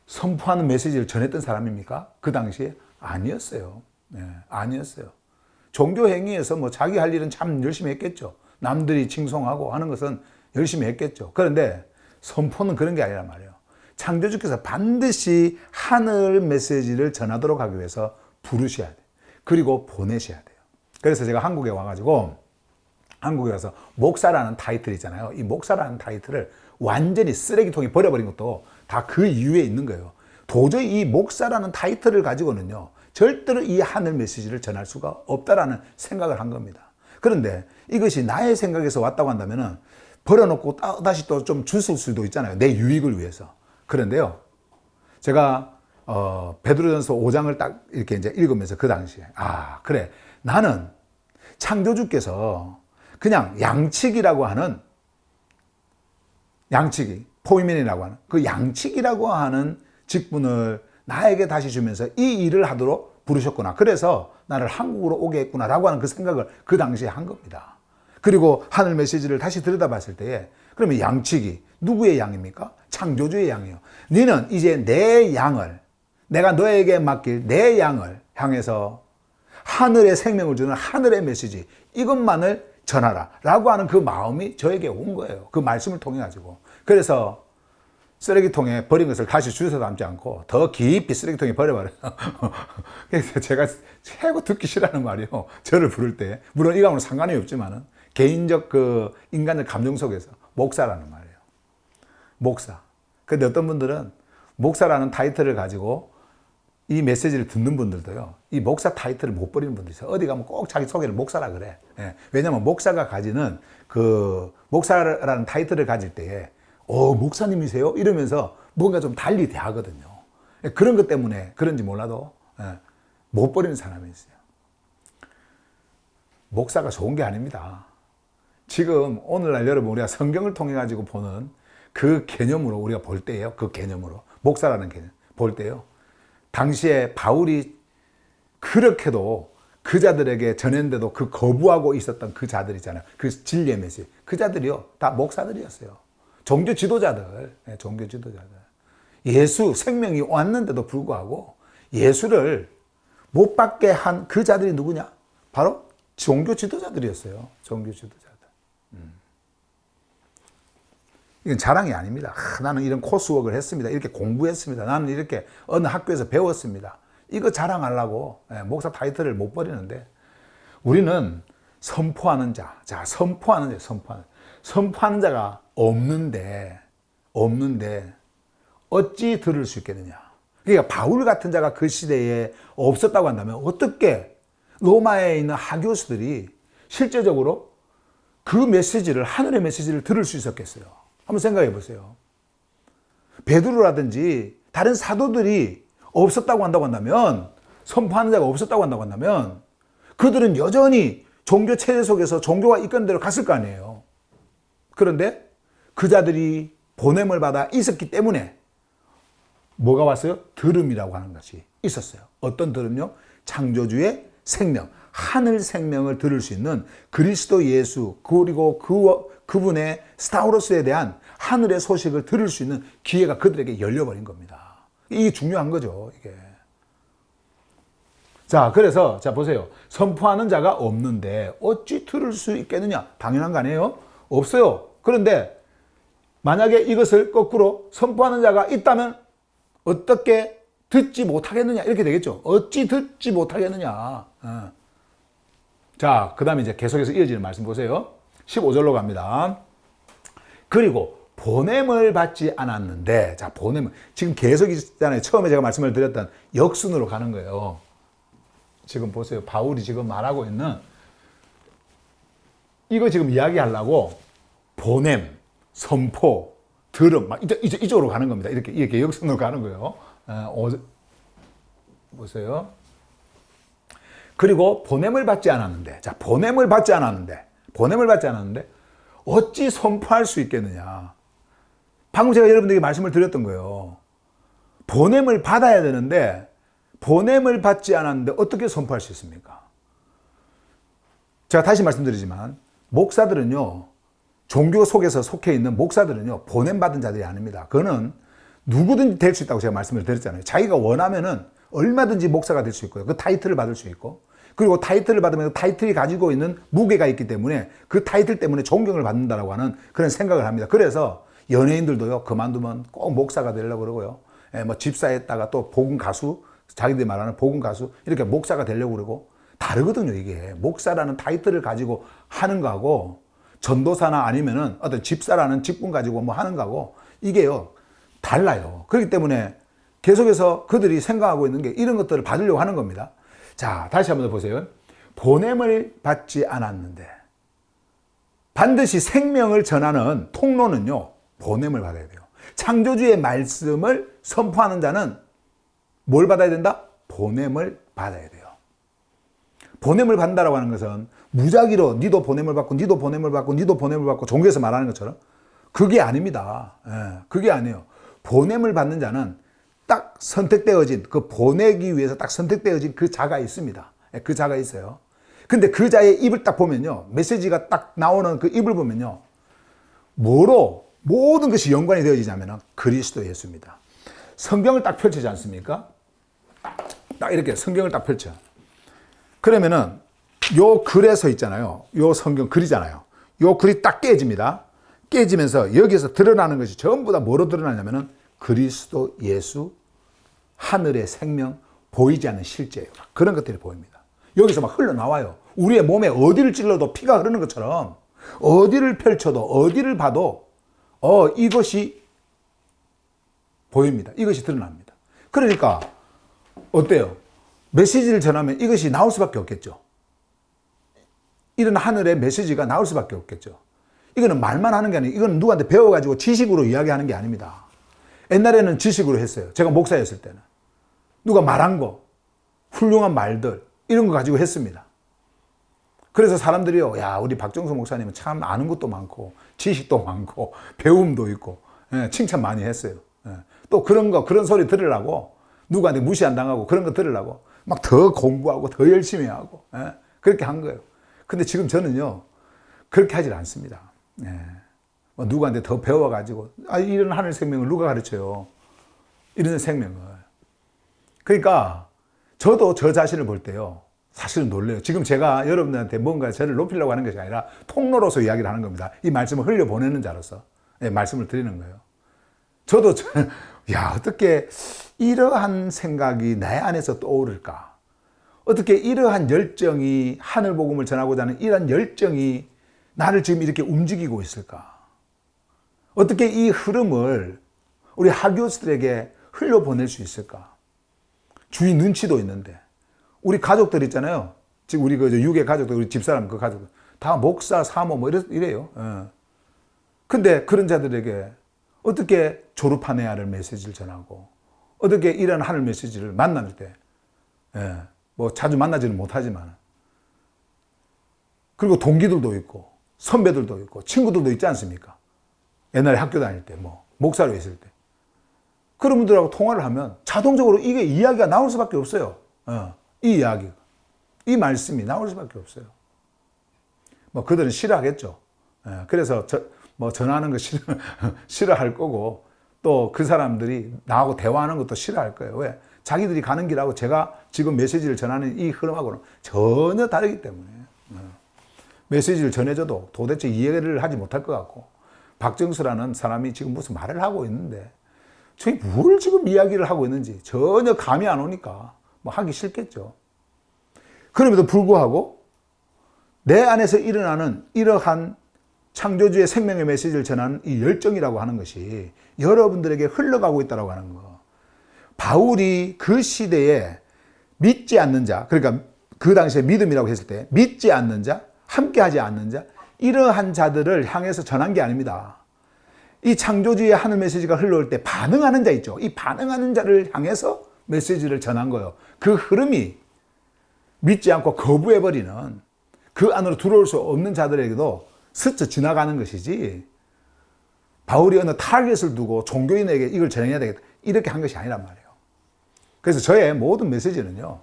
선포하는 메시지를 전했던 사람입니까? 그 당시에 아니었어요. 네, 아니었어요. 종교 행위에서 뭐 자기 할 일은 참 열심히 했겠죠. 남들이 칭송하고 하는 것은 열심히 했겠죠. 그런데 선포는 그런 게 아니란 말이에요. 창조주께서 반드시 하늘 메시지를 전하도록 하기 위해서 부르셔야 돼요. 그리고 보내셔야 돼요. 그래서 제가 한국에 와가지고 한국에 와서 목사라는 타이틀 있잖아요. 이 목사라는 타이틀을 완전히 쓰레기통에 버려버린 것도 다 그 이유에 있는 거예요. 도저히 이 목사라는 타이틀을 가지고는요, 절대로 이 하늘 메시지를 전할 수가 없다라는 생각을 한 겁니다. 그런데 이것이 나의 생각에서 왔다고 한다면은 버려놓고 다시 또 좀 주실 수도 있잖아요. 내 유익을 위해서. 그런데요, 제가 베드로전서 5장을 딱 이렇게 이제 읽으면서 그 당시에 그래, 나는 창조주께서 그냥 양치기라고 하는 양치기, 포이맨이라고 하는 그 양치기라고 하는 직분을 나에게 다시 주면서 이 일을 하도록 부르셨구나. 그래서 나를 한국으로 오게 했구나라고 하는 그 생각을 그 당시에 한 겁니다. 그리고 하늘 메시지를 다시 들여다봤을 때에 그러면 양치기, 누구의 양입니까? 창조주의 양이요. 너는 이제 내 양을, 내가 너에게 맡길 내 양을 향해서 하늘의 생명을 주는 하늘의 메시지, 이것만을 전하라 라고 하는 그 마음이 저에게 온 거예요. 그 말씀을 통해 가지고. 그래서 쓰레기통에 버린 것을 다시 주워 담지 않고 더 깊이 쓰레기통에 버려버려요. 그래서 제가 최고 듣기 싫어하는 말이요, 저를 부를 때, 물론 이거하고는 상관이 없지만은 개인적 그 인간의 감정 속에서 목사라는 말이에요. 목사. 근데 어떤 분들은 목사라는 타이틀을 가지고 이 메시지를 듣는 분들도요, 이 목사 타이틀을 못 버리는 분들이 있어요. 어디 가면 꼭 자기 소개를 목사라 그래. 예. 왜냐하면 목사가 가지는 그 목사라는 타이틀을 가질 때에 목사님이세요? 이러면서 뭔가 좀 달리 대하거든요. 예. 그런 것 때문에 그런지 몰라도 못 버리는 사람이 있어요. 목사가 좋은 게 아닙니다. 지금 오늘날 여러분 우리가 성경을 통해 가지고 보는 그 개념으로 우리가 볼 때예요. 그 개념으로 목사라는 개념 볼 때요. 당시에 바울이 그렇게도 그 자들에게 전했는데도 그 거부하고 있었던 그 자들 있잖아요. 그 진리의 메시지. 그 자들이요, 다 목사들이었어요. 종교 지도자들. 종교 지도자들. 예수 생명이 왔는데도 불구하고 예수를 못 받게 한 그 자들이 누구냐? 바로 종교 지도자들이었어요. 종교 지도자들. 이건 자랑이 아닙니다. 나는 이런 코스웍을 했습니다. 이렇게 공부했습니다. 나는 이렇게 어느 학교에서 배웠습니다. 이거 자랑하려고 목사 타이틀을 못 버리는데, 우리는 선포하는 자, 선포하는 자가 없는데 어찌 들을 수 있겠느냐. 그러니까 바울 같은 자가 그 시대에 없었다고 한다면 어떻게 로마에 있는 하교수들이 실제적으로 그 메시지를, 하늘의 메시지를 들을 수 있었겠어요? 한번 생각해 보세요. 베드로라든지 다른 사도들이 없었다고 한다면, 선포하는 자가 없었다고 한다고 한다면 그들은 여전히 종교 체제 속에서 종교가 이끄는 대로 갔을 거 아니에요. 그런데 그 자들이 보냄을 받아 있었기 때문에 뭐가 왔어요? 들음이라고 하는 것이 있었어요. 어떤 들음요? 창조주의 생명, 하늘 생명을 들을 수 있는 그리스도 예수, 그리고 그분의 스타우로스에 대한 하늘의 소식을 들을 수 있는 기회가 그들에게 열려버린 겁니다. 이게 중요한 거죠, 이게. 자, 그래서, 보세요. 선포하는 자가 없는데 어찌 들을 수 있겠느냐? 당연한 거 아니에요? 없어요. 그런데 만약에 이것을 거꾸로 선포하는 자가 있다면 어떻게 듣지 못하겠느냐? 이렇게 되겠죠. 어찌 듣지 못하겠느냐? 자, 그 다음에 이제 계속해서 이어지는 말씀 보세요. 15절로 갑니다. 그리고 보냄을 받지 않았는데, 자, 보냄을, 지금 계속 있잖아요. 처음에 제가 말씀을 드렸던 역순으로 가는 거예요. 지금 보세요. 바울이 지금 말하고 있는, 이거 지금 이야기하려고 보냄, 선포, 들음, 막 이쪽으로 가는 겁니다. 이렇게 역순으로 가는 거예요. 보세요. 그리고 보냄을 받지 않았는데, 자, 보냄을 받지 않았는데 어찌 선포할 수 있겠느냐? 방금 제가 여러분들에게 말씀을 드렸던 거예요. 보냄을 받아야 되는데 보냄을 받지 않았는데 어떻게 선포할 수 있습니까? 제가 다시 말씀드리지만 목사들은요, 종교 속에서 속해 있는 목사들은요, 보냄받은 자들이 아닙니다. 그거는 누구든지 될 수 있다고 제가 말씀을 드렸잖아요. 자기가 원하면은 얼마든지 목사가 될 수 있고요. 그 타이틀을 받을 수 있고, 그리고 타이틀을 받으면 그 타이틀이 가지고 있는 무게가 있기 때문에 그 타이틀 때문에 존경을 받는다라고 하는 그런 생각을 합니다. 그래서 연예인들도요, 그만두면 꼭 목사가 되려고 그러고요. 뭐 집사했다가 또 복음 가수, 자기들이 말하는 복음 가수, 이렇게 목사가 되려고 그러고, 다르거든요, 이게. 목사라는 타이틀을 가지고 하는 거하고, 전도사나 아니면은 어떤 집사라는 직분 가지고 뭐 하는 거하고, 이게요, 달라요. 그렇기 때문에 계속해서 그들이 생각하고 있는 게 이런 것들을 받으려고 하는 겁니다. 자, 다시 한번 더 보세요. 보냄을 받지 않았는데, 반드시 생명을 전하는 통로는요, 보냄을 받아야 돼요. 창조주의 말씀을 선포하는 자는 뭘 받아야 된다? 보냄을 받아야 돼요. 보냄을 받는다라고 하는 것은 무작위로 니도 보냄을 받고 니도 보냄을 받고 니도 보냄을 받고 종교에서 말하는 것처럼 그게 아닙니다. 그게 아니에요. 보냄을 받는 자는 딱 선택되어진, 그 보내기 위해서 딱 선택되어진 그 자가 있습니다. 그 자가 있어요. 근데 그 자의 입을 딱 보면요, 메시지가 딱 나오는 그 입을 보면요, 뭐로 모든 것이 연관이 되어지냐면 그리스도 예수입니다. 성경을 딱 펼치지 않습니까? 딱 이렇게 성경을 딱 펼쳐. 그러면은 요 글에 서 있잖아요. 요 성경 글이잖아요. 요 글이 딱 깨집니다. 깨지면서 여기서 드러나는 것이 전부 다 뭐로 드러나냐면은 그리스도 예수, 하늘의 생명, 보이지 않는 실제예요. 그런 것들이 보입니다. 여기서 막 흘러나와요. 우리의 몸에 어디를 찔러도 피가 흐르는 것처럼 어디를 펼쳐도 어디를 봐도 이것이 보입니다. 이것이 드러납니다. 그러니까 어때요? 메시지를 전하면 이것이 나올 수밖에 없겠죠. 이런 하늘의 메시지가 나올 수밖에 없겠죠. 이거는 말만 하는 게 아니에요. 이건 누구한테 배워가지고 지식으로 이야기하는 게 아닙니다. 옛날에는 지식으로 했어요. 제가 목사였을 때는. 누가 말한 거, 훌륭한 말들, 이런 거 가지고 했습니다. 그래서 사람들이요, 야, 우리 박정수 목사님은 참 아는 것도 많고, 지식도 많고, 배움도 있고, 칭찬 많이 했어요. 또 그런 거, 그런 소리 들으려고, 누구한테 무시 안 당하고, 그런 거 들으려고, 막 더 공부하고, 더 열심히 하고, 그렇게 한 거예요. 근데 지금 저는요, 그렇게 하질 않습니다. 뭐 누구한테 더 배워가지고, 이런 하늘 생명을 누가 가르쳐요? 이런 생명을. 그러니까, 저도 저 자신을 볼 때요, 사실은 놀래요. 지금 제가 여러분들한테 뭔가 저를 높이려고 하는 것이 아니라 통로로서 이야기를 하는 겁니다. 이 말씀을 흘려보내는 자로서 말씀을 드리는 거예요. 저도 야, 어떻게 이러한 생각이 내 안에서 떠오를까? 어떻게 이러한 열정이, 하늘 복음을 전하고자 하는 이러한 열정이 나를 지금 이렇게 움직이고 있을까? 어떻게 이 흐름을 우리 하교수들에게 흘려보낼 수 있을까? 주위 눈치도 있는데, 우리 가족들 있잖아요. 지금 우리 그 유괴 가족들, 우리 집사람 그 가족들 다 목사, 사모 뭐 이래요. 근데 그런 자들에게 어떻게 졸업한 애를 메시지를 전하고, 어떻게 이런 하늘 메시지를 만날 때, 뭐 자주 만나지는 못하지만, 그리고 동기들도 있고, 선배들도 있고, 친구들도 있지 않습니까? 옛날에 학교 다닐 때, 뭐, 목사로 있을 때. 그런 분들하고 통화를 하면 자동적으로 이게 이야기가 나올 수밖에 없어요. 이 이야기가. 이 말씀이 나올 수밖에 없어요. 뭐, 그들은 싫어하겠죠. 그래서 전하는 거 싫어할 거고, 또 그 사람들이 나하고 대화하는 것도 싫어할 거예요. 왜? 자기들이 가는 길하고 제가 지금 메시지를 전하는 이 흐름하고는 전혀 다르기 때문에. 메시지를 전해줘도 도대체 이해를 하지 못할 것 같고, 박정수라는 사람이 지금 무슨 말을 하고 있는데, 저희 뭘 지금 이야기를 하고 있는지 전혀 감이 안 오니까 뭐 하기 싫겠죠. 그럼에도 불구하고 내 안에서 일어나는 이러한 창조주의 생명의 메시지를 전하는 이 열정이라고 하는 것이 여러분들에게 흘러가고 있다고 하는 거. 바울이 그 시대에 믿지 않는 자, 그러니까 그 당시에 믿음이라고 했을 때 믿지 않는 자, 함께하지 않는 자, 이러한 자들을 향해서 전한 게 아닙니다. 이 창조주의 하늘 메시지가 흘러올 때 반응하는 자 있죠. 이 반응하는 자를 향해서 메시지를 전한 거예요. 그 흐름이 믿지 않고 거부해버리는, 그 안으로 들어올 수 없는 자들에게도 스쳐 지나가는 것이지, 바울이 어느 타겟을 두고 종교인에게 이걸 전해야 되겠다, 이렇게 한 것이 아니란 말이에요. 그래서 저의 모든 메시지는요,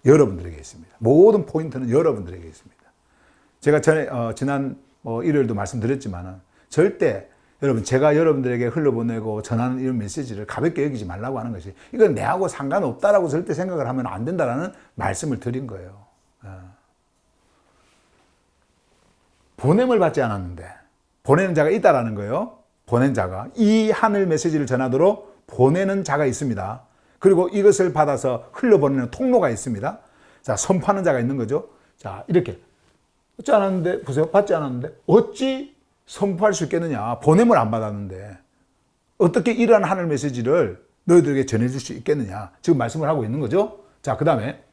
여러분들에게 있습니다. 모든 포인트는 여러분들에게 있습니다. 제가 전에, 지난 일요일도 말씀드렸지만은, 절대 여러분, 제가 여러분들에게 흘려보내고 전하는 이런 메시지를 가볍게 여기지 말라고 하는 것이, 이건 내하고 상관없다라고 절대 생각을 하면 안 된다라는 말씀을 드린 거예요. 보냄을 받지 않았는데, 보내는 자가 있다라는 거예요. 보낸 자가. 이 하늘 메시지를 전하도록 보내는 자가 있습니다. 그리고 이것을 받아서 흘려보내는 통로가 있습니다. 자, 선포하는 자가 있는 거죠. 자, 이렇게. 받지 않았는데, 보세요. 받지 않았는데, 어찌 선포할 수 있겠느냐. 보냄을 안 받았는데. 어떻게 이러한 하늘 메시지를 너희들에게 전해줄 수 있겠느냐. 지금 말씀을 하고 있는 거죠. 자, 그 다음에,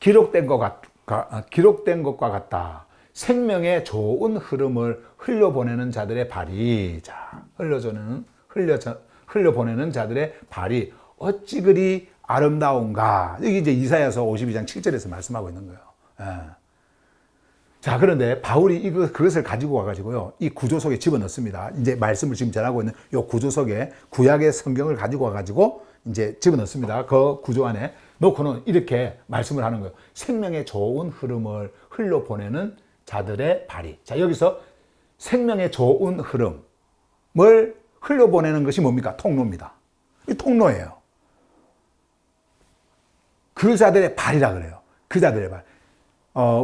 기록된 것과 같다. 생명의 좋은 흐름을 흘려보내는 자들의 발이, 자, 흘려보내는 자들의 발이 어찌 그리 아름다운가. 여기 이제 이사야서 52장 7절에서 말씀하고 있는 거예요. 자, 그런데 바울이 그것을 가지고 와가지고요, 이 구조 속에 집어넣습니다. 이제 말씀을 지금 전하고 있는 이 구조 속에 구약의 성경을 가지고 와가지고 이제 집어넣습니다. 그 구조 안에 놓고는 이렇게 말씀을 하는 거예요. 생명의 좋은 흐름을 흘려보내는 자들의 발이. 자, 여기서 생명의 좋은 흐름을 흘려보내는 것이 뭡니까? 통로입니다. 이 통로예요. 그 자들의 발이라 그래요. 그 자들의 발.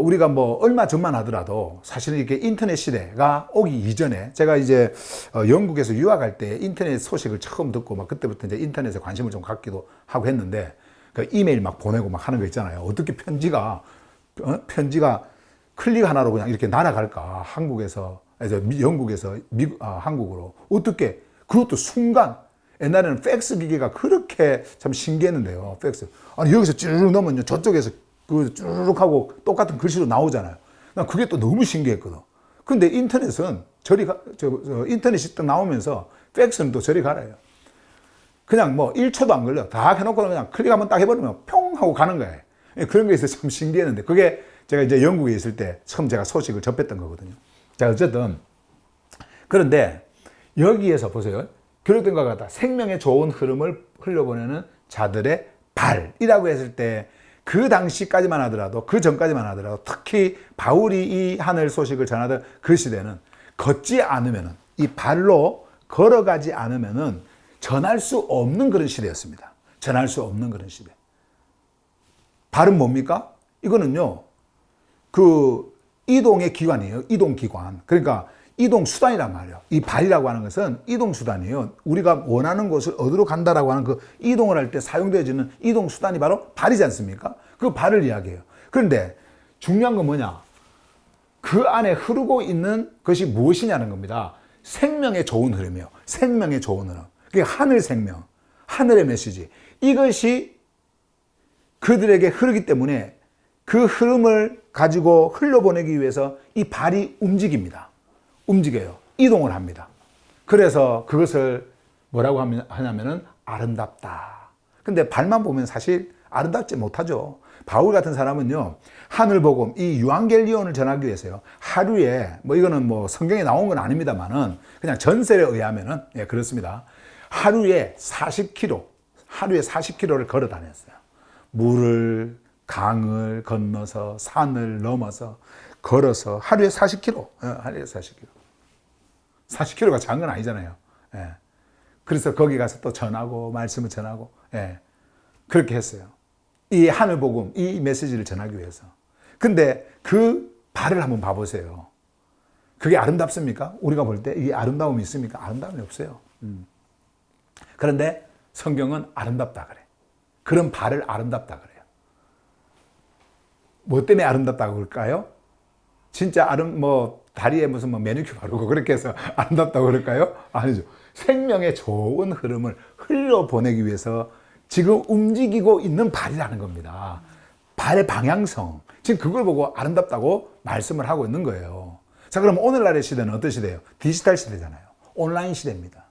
우리가 뭐 얼마 전만 하더라도 사실은 이렇게 인터넷 시대가 오기 이전에 제가 이제 영국에서 유학할 때 인터넷 소식을 처음 듣고 막 그때부터 이제 인터넷에 관심을 좀 갖기도 하고 했는데, 그 이메일 막 보내고 막 하는 거 있잖아요. 어떻게 편지가 클릭 하나로 그냥 이렇게 날아갈까? 영국에서 한국으로. 어떻게, 그것도 순간. 옛날에는 팩스 기계가 그렇게 참 신기했는데요. 팩스. 아니, 여기서 쭈르륵 넣으면 저쪽에서 그 쭈르륵 하고 똑같은 글씨로 나오잖아요. 난 그게 또 너무 신기했거든. 근데 인터넷은 인터넷이 또 나오면서 팩스는 또 저리 가라요. 그냥 뭐 1초도 안 걸려. 다 해놓고 그냥 클릭 한번 딱 해버리면 평 하고 가는 거예요. 그런 게 있어서 참 신기했는데, 그게 제가 이제 영국에 있을 때 처음 제가 소식을 접했던 거거든요. 자, 어쨌든. 그런데 여기에서 보세요. 기록된 것 같다. 생명의 좋은 흐름을 흘려보내는 자들의 발이라고 했을 때, 그 당시까지만 하더라도, 그 전까지만 하더라도, 특히 바울이 이 하늘 소식을 전하던 그 시대는 걷지 않으면은, 이 발로 걸어가지 않으면은 전할 수 없는 그런 시대였습니다. 전할 수 없는 그런 시대. 발은 뭡니까? 이거는요, 그 이동의 기관이에요. 이동기관. 그러니까 이동수단이란 말이에요. 이 발이라고 하는 것은 이동수단이에요. 우리가 원하는 곳을 어디로 간다라고 하는 그 이동을 할 때 사용되어지는 이동수단이 바로 발이지 않습니까? 그 발을 이야기해요. 그런데 중요한 건 뭐냐? 그 안에 흐르고 있는 것이 무엇이냐는 겁니다. 생명의 좋은 흐름이에요. 생명의 좋은 흐름. 그게 하늘 생명, 하늘의 메시지. 이것이 그들에게 흐르기 때문에 그 흐름을 가지고 흘려보내기 위해서 이 발이 움직여요. 이동을 합니다. 그래서 그것을 뭐라고 하냐면은 아름답다. 근데 발만 보면 사실 아름답지 못하죠. 바울 같은 사람은요, 하늘복음, 이 유앙겔리온을 전하기 위해서요, 하루에, 뭐 이거는 뭐 성경에 나온 건 아닙니다만은, 그냥 전설에 의하면은, 예, 그렇습니다. 하루에 40km를 걸어 다녔어요. 물을, 강을 건너서, 산을 넘어서, 걸어서, 하루에 40km. 하루에 40km. 40km가 작은 건 아니잖아요. 예. 그래서 거기 가서 또 전하고, 말씀을 전하고, 예. 그렇게 했어요. 이 하늘복음, 이 메시지를 전하기 위해서. 근데 그 발을 한번 봐보세요. 그게 아름답습니까? 우리가 볼 때 이 아름다움이 있습니까? 아름다움이 없어요. 그런데 성경은 아름답다 그래. 그런 발을 아름답다 그래요. 뭐 때문에 아름답다고 그럴까요? 진짜 다리에 무슨 매니큐어 바르고 그렇게 해서 아름답다고 그럴까요? 아니죠. 생명의 좋은 흐름을 흘려보내기 위해서 지금 움직이고 있는 발이라는 겁니다. 발의 방향성. 지금 그걸 보고 아름답다고 말씀을 하고 있는 거예요. 자, 그럼 오늘날의 시대는 어떤 시대예요? 디지털 시대잖아요. 온라인 시대입니다.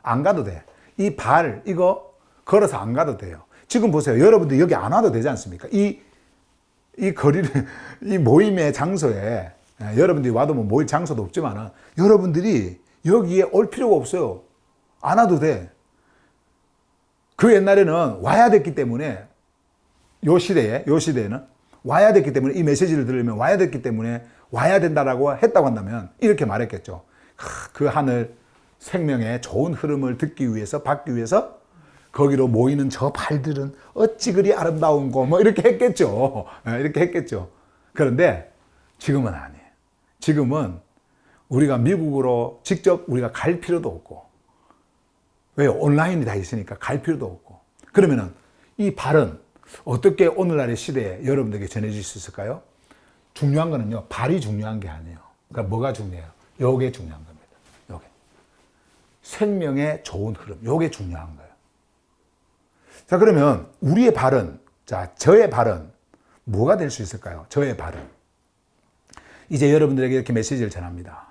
안 가도 돼. 이 발, 이거 걸어서 안 가도 돼요. 지금 보세요. 여러분들 여기 안 와도 되지 않습니까? 이 거리를, 이 모임의 장소에, 여러분들이 와도 뭐 모일 장소도 없지만은, 여러분들이 여기에 올 필요가 없어요. 안 와도 돼. 그 옛날에는 와야 됐기 때문에 요 시대에는 와야 됐기 때문에 이 메시지를 들으면 와야 됐기 때문에 와야 된다라고 했다고 한다면 이렇게 말했겠죠. 그 하늘 생명의 좋은 흐름을 듣기 위해서 받기 위해서 거기로 모이는 저 발들은 어찌 그리 아름다운고 뭐 이렇게 했겠죠. 이렇게 했겠죠. 그런데 지금은 아니에요. 지금은 우리가 미국으로 직접 우리가 갈 필요도 없고, 왜요? 온라인이 다 있으니까 갈 필요도 없고. 그러면은 이 발은 어떻게 오늘날의 시대에 여러분들에게 전해질 수 있을까요? 중요한 거는요, 발이 중요한 게 아니에요. 그러니까 뭐가 중요해요? 요게 중요한 겁니다. 요게. 생명의 좋은 흐름. 요게 중요한 거예요. 자, 그러면 우리의 발은, 자, 저의 발은 뭐가 될 수 있을까요? 저의 발은. 이제 여러분들에게 이렇게 메시지를 전합니다.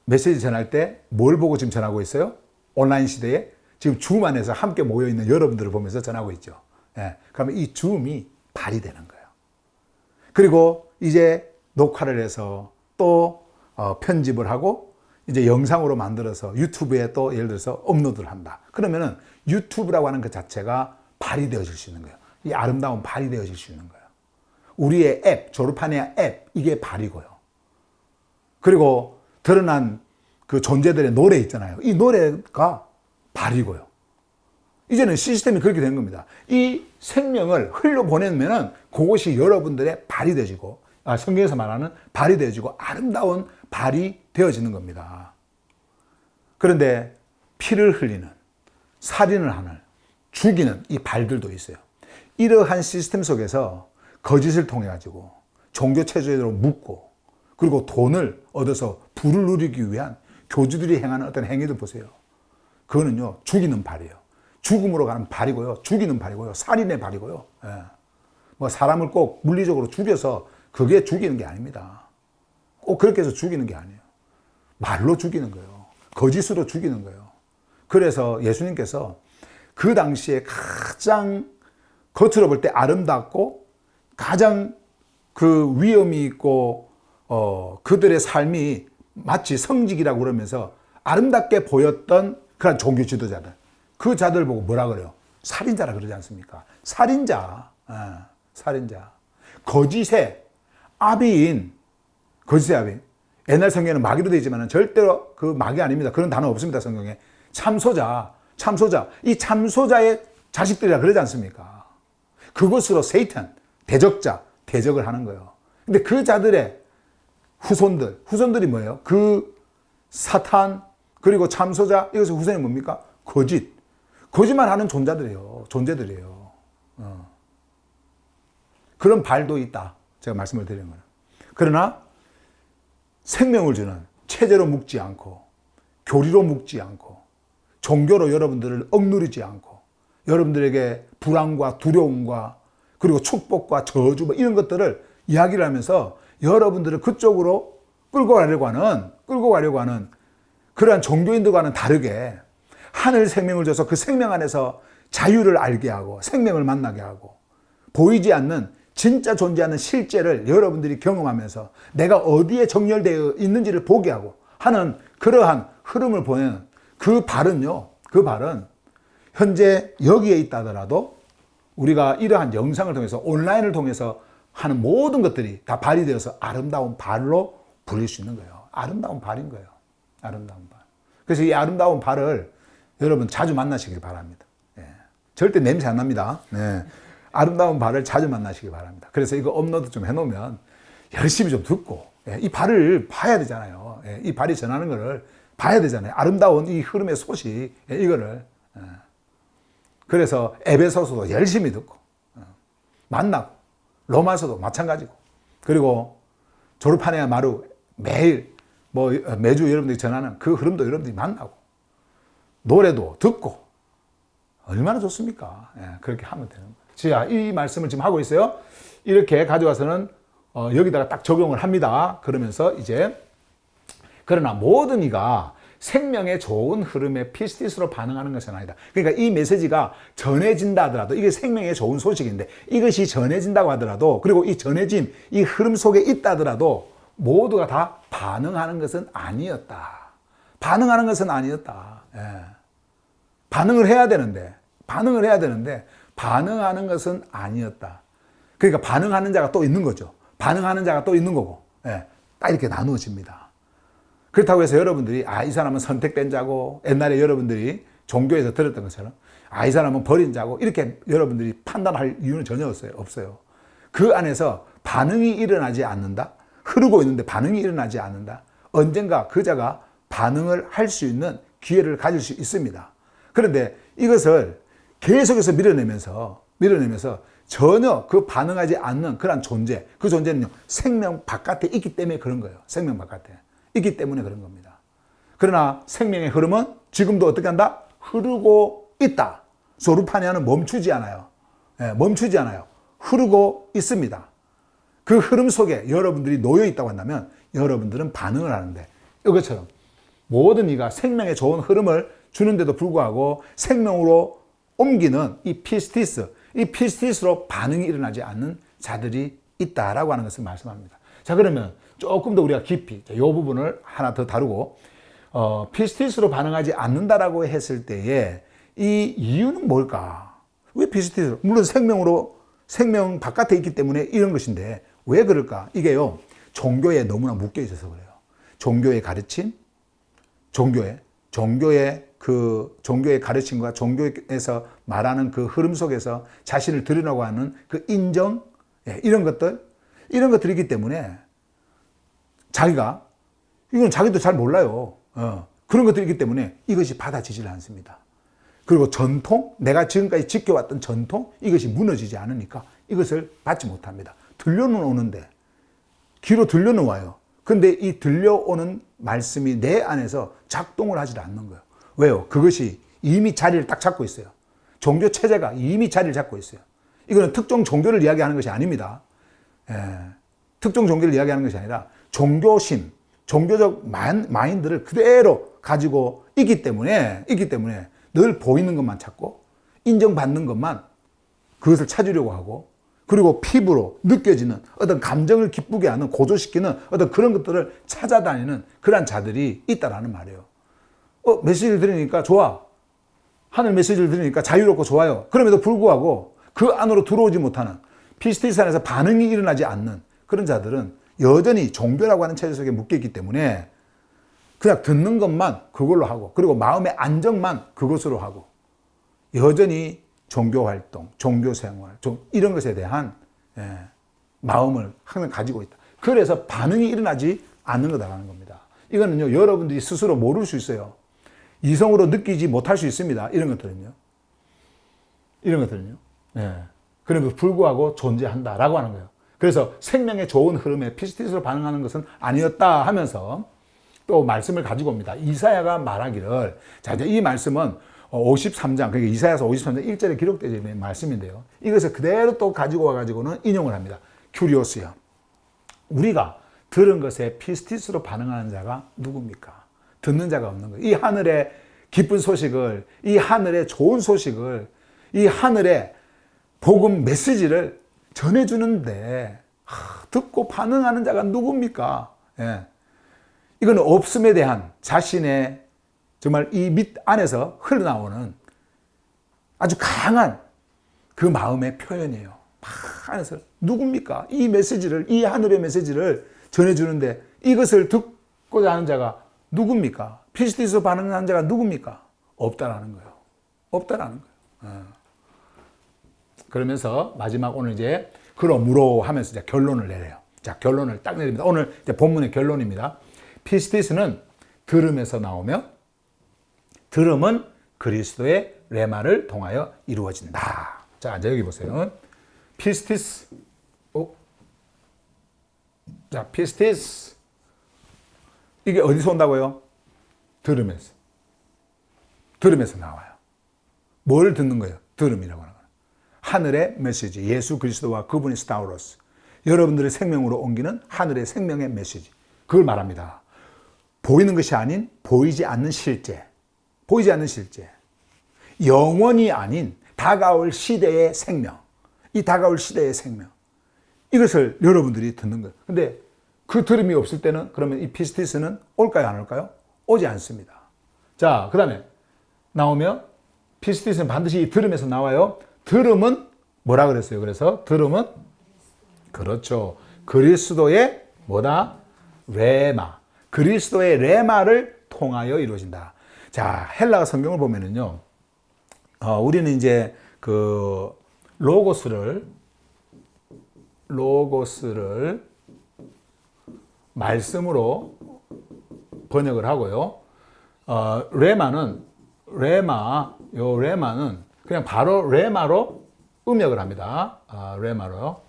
메시지 전할 때 뭘 보고 지금 전하고 있어요? 온라인 시대에 지금 줌 안에서 함께 모여있는 여러분들을 보면서 전하고 있죠. 예, 그러면 이 줌이 발이 되는 거예요. 그리고 이제 녹화를 해서 또 편집을 하고 이제 영상으로 만들어서 유튜브에 또 예를 들어서 업로드를 한다. 그러면은 유튜브라고 하는 그 자체가 발이 되어질 수 있는 거예요. 이 아름다운 발이 되어질 수 있는 거예요. 우리의 앱, 조르파니아 앱, 이게 발이고요. 그리고 드러난 그 존재들의 노래 있잖아요. 이 노래가 발이고요. 이제는 시스템이 그렇게 된 겁니다. 이 생명을 흘려보내면은 그것이 여러분들의 발이 되어지고, 성경에서 말하는 발이 되어지고 아름다운 발이 되어지는 겁니다. 그런데 피를 흘리는, 살인을 하는, 죽이는 이 발들도 있어요. 이러한 시스템 속에서 거짓을 통해 가지고 종교 체제로 묶고, 그리고 돈을 얻어서 부를 누리기 위한 교주들이 행하는 어떤 행위들 보세요. 그거는요, 죽이는 발이에요. 죽음으로 가는 발이고요. 죽이는 발이고요. 살인의 발이고요. 예. 뭐 사람을 꼭 물리적으로 죽여서 그게 죽이는 게 아닙니다. 꼭 그렇게 해서 죽이는 게 아니에요. 말로 죽이는 거예요. 거짓으로 죽이는 거예요. 그래서 예수님께서 그 당시에 가장 겉으로 볼 때 아름답고 가장 그 위엄이 있고 그들의 삶이 마치 성직이라고 그러면서 아름답게 보였던 그런 종교 지도자들, 그 자들 보고 뭐라 그래요? 살인자라 그러지 않습니까? 살인자, 살인자. 거짓의 아비인, 거짓의 아비인. 옛날 성경에는 마귀로 되어 있지만 절대로 그 마귀 아닙니다. 그런 단어 없습니다, 성경에. 참소자, 참소자. 이 참소자의 자식들이라 그러지 않습니까? 그것으로 세이탄, 대적자, 대적을 하는 거예요. 근데 그 자들의 후손들이 뭐예요? 그 사탄, 그리고 참소자, 이것의 후손이 뭡니까? 거짓말 하는 존재들이에요. 그런 발도 있다. 제가 말씀을 드리는 거는. 그러나 생명을 주는 체제로 묶지 않고, 교리로 묶지 않고, 종교로 여러분들을 억누르지 않고, 여러분들에게 불안과 두려움과 그리고 축복과 저주 뭐 이런 것들을 이야기를 하면서 여러분들을 그쪽으로 끌고 가려고 하는 그러한 종교인들과는 다르게 하늘 생명을 줘서 그 생명 안에서 자유를 알게 하고 생명을 만나게 하고 보이지 않는 진짜 존재하는 실제를 여러분들이 경험하면서 내가 어디에 정렬되어 있는지를 보게 하고 하는 그러한 흐름을 보내는 그 발은요, 그 발은 현재 여기에 있다 하더라도 우리가 이러한 영상을 통해서 온라인을 통해서 하는 모든 것들이 다 발이 되어서 아름다운 발로 불릴 수 있는 거예요. 아름다운 발인 거예요. 아름다운 발. 그래서 이 아름다운 발을 여러분 자주 만나시길 바랍니다. 예. 절대 냄새 안 납니다. 예. 아름다운 발을 자주 만나시길 바랍니다. 그래서 이거 업로드 좀 해놓으면 열심히 좀 듣고, 예. 이 발을 봐야 되잖아요. 예. 이 발이 전하는 거를 봐야 되잖아요. 아름다운 이 흐름의 소식, 예. 이거를. 예. 그래서 에베소서도 열심히 듣고, 만나고, 로마서도 마찬가지고, 그리고 조르파네아 마루 매일 매주 여러분들이 전하는 그 흐름도 여러분들이 만나고, 노래도 듣고, 얼마나 좋습니까? 예, 그렇게 하면 되는 거예요. 자, 이 말씀을 지금 하고 있어요. 이렇게 가져와서는 여기다가 딱 적용을 합니다. 그러면서 이제, 그러나 모든 이가 생명의 좋은 흐름에 피스티스로 반응하는 것은 아니다. 그러니까 이 메시지가 전해진다 하더라도, 이게 생명의 좋은 소식인데 이것이 전해진다고 하더라도, 그리고 이 전해진 이 흐름 속에 있다 하더라도 모두가 다 반응하는 것은 아니었다. 반응하는 것은 아니었다. 예. 반응을 해야 되는데 반응을 해야 되는데 반응하는 것은 아니었다. 그러니까 반응하는 자가 또 있는 거죠. 반응하는 자가 또 있는 거고, 예, 딱 이렇게 나누어집니다. 그렇다고 해서 여러분들이 이 사람은 선택된 자고, 옛날에 여러분들이 종교에서 들었던 것처럼 이 사람은 버린 자고, 이렇게 여러분들이 판단할 이유는 전혀 없어요. 그 안에서 반응이 일어나지 않는다. 흐르고 있는데 반응이 일어나지 않는다. 언젠가 그 자가 반응을 할 수 있는 기회를 가질 수 있습니다. 그런데 이것을 계속해서 밀어내면서 전혀 그 반응하지 않는 그런 존재, 그 존재는요, 생명 바깥에 있기 때문에 그런 거예요. 생명 바깥에 있기 때문에 그런 겁니다. 그러나 생명의 흐름은 지금도 어떻게 한다? 흐르고 있다. 소르파니아는 멈추지 않아요. 멈추지 않아요. 흐르고 있습니다. 그 흐름 속에 여러분들이 놓여 있다고 한다면 여러분들은 반응을 하는데, 이것처럼 모든 이가 생명의 좋은 흐름을 주는데도 불구하고 생명으로 옮기는 이 피스티스로 반응이 일어나지 않는 자들이 있다라고 하는 것을 말씀합니다. 자, 그러면 조금 더 우리가 깊이 이 부분을 하나 더 다루고, 피스티스로 반응하지 않는다라고 했을 때에 이 이유는 뭘까? 왜 피스티스로? 물론 생명 바깥에 있기 때문에 이런 것인데 왜 그럴까? 이게요, 종교에 너무나 묶여 있어서 그래요. 종교의 가르침, 종교의 가르침과 종교에서 말하는 그 흐름 속에서 자신을 드러나고 하는 그 인정, 이런 것들이기 때문에 이건 자기도 잘 몰라요. 그런 것들이기 때문에 이것이 받아지질 않습니다. 그리고 전통, 내가 지금까지 지켜왔던 전통, 이것이 무너지지 않으니까 이것을 받지 못합니다. 들려는 오는데, 귀로 들려는 와요. 근데 이 들려오는 말씀이 내 안에서 작동을 하지 않는 거예요. 왜요? 그것이 이미 자리를 딱 잡고 있어요. 종교 체제가 이미 자리를 잡고 있어요. 이거는 특정 종교를 이야기하는 것이 아닙니다. 특정 종교를 이야기하는 것이 아니라 종교심, 종교적 마인드를 그대로 가지고 있기 때문에 늘 보이는 것만 찾고 인정받는 것만 그것을 찾으려고 하고, 그리고 피부로 느껴지는 어떤 감정을 기쁘게 하는, 고조시키는 어떤 그런 것들을 찾아다니는 그런 자들이 있다라는 말이에요. 메시지를 들으니까 좋아. 하늘 메시지를 들으니까 자유롭고 좋아요. 그럼에도 불구하고 그 안으로 들어오지 못하는, 피스티스 안에서 반응이 일어나지 않는 그런 자들은 여전히 종교라고 하는 체제 속에 묶여있기 때문에 그냥 듣는 것만 그걸로 하고, 그리고 마음의 안정만 그것으로 하고, 여전히 종교 활동, 종교 생활, 이런 것에 대한 마음을 항상 가지고 있다. 그래서 반응이 일어나지 않는 거다라는 겁니다. 이거는요, 여러분들이 스스로 모를 수 있어요. 이성으로 느끼지 못할 수 있습니다. 이런 것들은요. 그럼에도 불구하고 존재한다라고 하는 거예요. 그래서 생명의 좋은 흐름에 피스티스로 반응하는 것은 아니었다 하면서 또 말씀을 가지고 옵니다. 이사야가 말하기를, 자, 이제 이 말씀은 53장, 그러니까 이사야서 53장 1절에 기록되어 있는 말씀인데요. 이것을 그대로 또 가지고 와가지고는 인용을 합니다. 큐리오스요. 우리가 들은 것에 피스티스로 반응하는 자가 누굽니까? 듣는 자가 없는 거예요. 이 하늘의 기쁜 소식을, 이 하늘의 좋은 소식을, 이 하늘의 복음 메시지를 전해주는데 듣고 반응하는 자가 누굽니까? 이건 없음에 대한 자신의 정말 이 밑 안에서 흘러나오는 아주 강한 그 마음의 표현이에요. 막 안에서 누굽니까? 이 메시지를, 이 하늘의 메시지를 전해주는데 이것을 듣고자 하는 자가 누굽니까? 피스티스 반응하는 자가 누굽니까? 없다라는 거예요. 없다라는 거예요. 그러면서 마지막 오늘 이제 그러므로 하면서 이제 결론을 내려요. 자, 결론을 딱 내립니다. 오늘 이제 본문의 결론입니다. 피스티스는 들음에서 나오며 들음은 그리스도의 레마를 통하여 이루어진다. 자, 이제 여기 보세요. 피스티스. 자, 피스티스. 이게 어디서 온다고요? 들음에서. 들음에서 나와요. 뭘 듣는 거예요? 들음이라고 하는 거예요. 하늘의 메시지, 예수 그리스도와 그분의 스타우로스, 여러분들의 생명으로 옮기는 하늘의 생명의 메시지, 그걸 말합니다. 보이는 것이 아닌 보이지 않는 실제, 보이지 않는 실제, 영원이 아닌 다가올 시대의 생명, 이 다가올 시대의 생명, 이것을 여러분들이 듣는 거예요. 근데 그 들음이 없을 때는 그러면 이 피스티스는 올까요, 안 올까요? 오지 않습니다. 자, 그 다음에 나오며 피스티스는 반드시 이 들음에서 나와요. 들음은 뭐라 그랬어요? 그래서 들음은 그렇죠. 그리스도의 뭐다? 레마. 그리스도의 레마를 통하여 이루어진다. 자, 헬라어 성경을 보면은요. 우리는 이제 그 로고스를 말씀으로 번역을 하고요. 레마는 그냥 바로 레마로 음역을 합니다. 레마로요.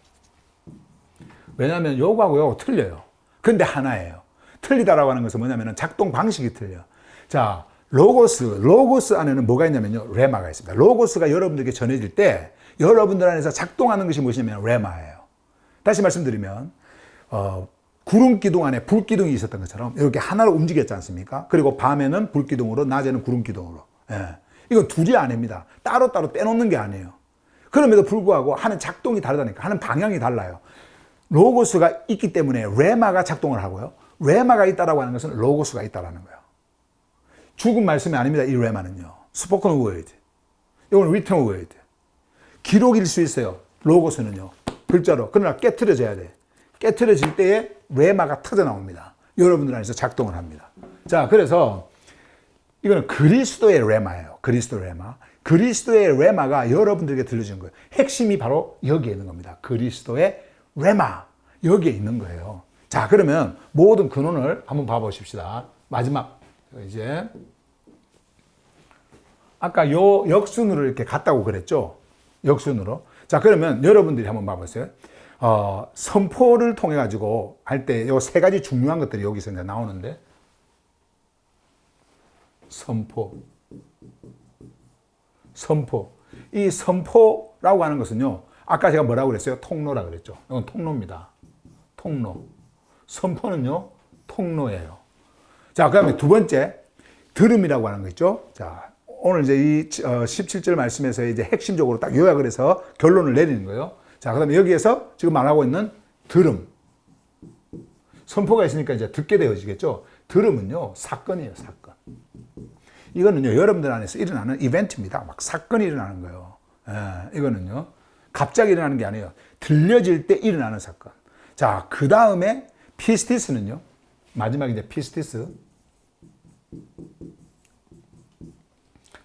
왜냐하면 요거하고 요거 틀려요. 근데 하나예요. 틀리다라고 하는 것은 뭐냐면 작동 방식이 틀려. 자, 로고스 안에는 뭐가 있냐면요. 레마가 있습니다. 로고스가 여러분들에게 전해질 때 여러분들 안에서 작동하는 것이 무엇이냐면 레마예요. 다시 말씀드리면 구름 기둥 안에 불 기둥이 있었던 것처럼 이렇게 하나로 움직였지 않습니까? 그리고 밤에는 불 기둥으로, 낮에는 구름 기둥으로. 예. 이건 둘이 아닙니다. 따로따로 떼놓는 게 아니에요. 그럼에도 불구하고 하는 작동이 다르다니까. 하는 방향이 달라요. 로고스가 있기 때문에 레마가 작동을 하고요. 레마가 있다라고 하는 것은 로고스가 있다라는 거예요. 죽은 말씀이 아닙니다. 이 레마는요. 스포큰 워드. 이건 리튼 워드. 기록일 수 있어요. 로고스는요. 글자로. 그러나 깨트려져야 돼. 깨트려질 때에 레마가 터져 나옵니다. 여러분들 안에서 작동을 합니다. 자, 그래서 이거는 그리스도의 레마예요. 그리스도 레마. 그리스도의 레마가 여러분들에게 들려주는 거예요. 핵심이 바로 여기에 있는 겁니다. 그리스도의 레마. 여기에 있는 거예요. 자, 그러면 모든 근원을 한번 봐보십시다. 마지막 이제 아까 요 역순으로 이렇게 갔다고 그랬죠. 역순으로. 자, 그러면 여러분들이 한번 봐보세요. 선포를 통해 가지고 할 때 요 세 가지 중요한 것들이 여기서 이제 나오는데 선포. 이 선포라고 하는 것은요. 아까 제가 뭐라고 그랬어요? 통로라 그랬죠. 이건 통로입니다. 통로. 선포는요. 통로예요. 자, 그 다음에 두 번째 들음이라고 하는 거 있죠. 자, 오늘 이제 이 17절 말씀에서 이제 핵심적으로 딱 요약을 해서 결론을 내리는 거예요. 자, 그 다음에 여기에서 지금 말하고 있는 들음. 선포가 있으니까 이제 듣게 되어지겠죠. 들음은요, 사건이에요, 사건. 이거는요, 여러분들 안에서 일어나는 이벤트입니다. 막 사건이 일어나는 거예요. 예, 이거는요, 갑자기 일어나는 게 아니에요. 들려질 때 일어나는 사건. 자, 그 다음에 피스티스는요, 마지막에 이제 피스티스.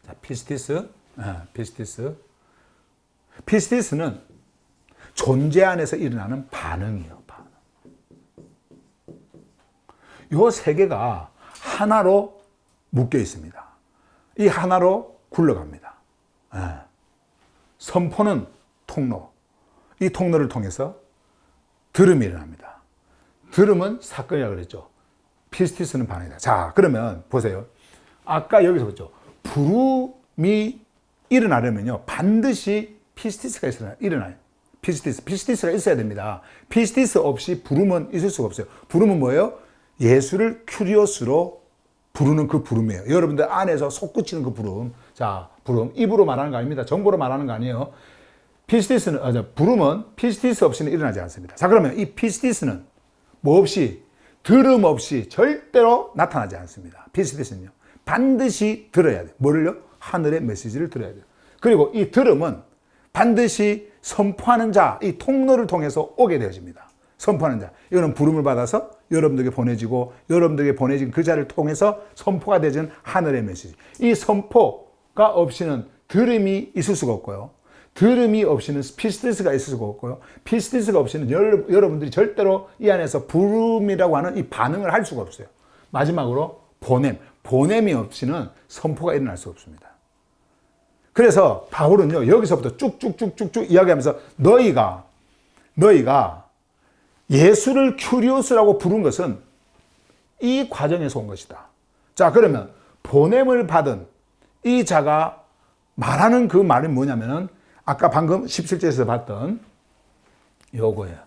자, 피스티스는 존재 안에서 일어나는 반응이에요. 반응. 요 세 개가 하나로 묶여 있습니다. 이 하나로 굴러갑니다. 예. 선포는 통로. 이 통로를 통해서 들음이 일어납니다. 들음은 사건이라고 그랬죠. 피스티스는 반응이다. 자, 그러면 보세요. 아까 여기서 그랬죠. 부름이 일어나려면요. 반드시 피스티스가 일어나요. 피스티스가 있어야 됩니다. 피스티스 없이 부름은 있을 수가 없어요. 부름은 뭐예요? 예수를 큐리오스로 부르는 그 부름이에요. 여러분들 안에서 솟구치는 그 부름. 자, 부름. 입으로 말하는 거 아닙니다. 정보로 말하는 거 아니에요. 부름은 피스티스 없이는 일어나지 않습니다. 자, 그러면 이 피스티스는 뭐 없이, 들음 없이 절대로 나타나지 않습니다. 피스티스는요. 반드시 들어야 돼요. 뭐를요? 하늘의 메시지를 들어야 돼요. 그리고 이 들음은 반드시 선포하는 자, 이 통로를 통해서 오게 되어집니다. 선포하는 자. 이거는 부름을 받아서 여러분들에게 보내지고 여러분들에게 보내진 그 자를 통해서 선포가 되진 하늘의 메시지. 이 선포가 없이는 들음이 있을 수가 없고요. 들음이 없이는 피스티스가 있을 수가 없고요. 피스티스가 없이는 여러분들이 절대로 이 안에서 부름이라고 하는 이 반응을 할 수가 없어요. 마지막으로 보냄이 없이는 선포가 일어날 수 없습니다. 그래서 바울은요, 여기서부터 쭉쭉쭉쭉쭉 이야기하면서 너희가 예수를 큐리오스라고 부른 것은 이 과정에서 온 것이다. 자, 그러면 보냄을 받은 이 자가 말하는 그 말이 뭐냐면은 아까 방금 17절에서 봤던 요거예요.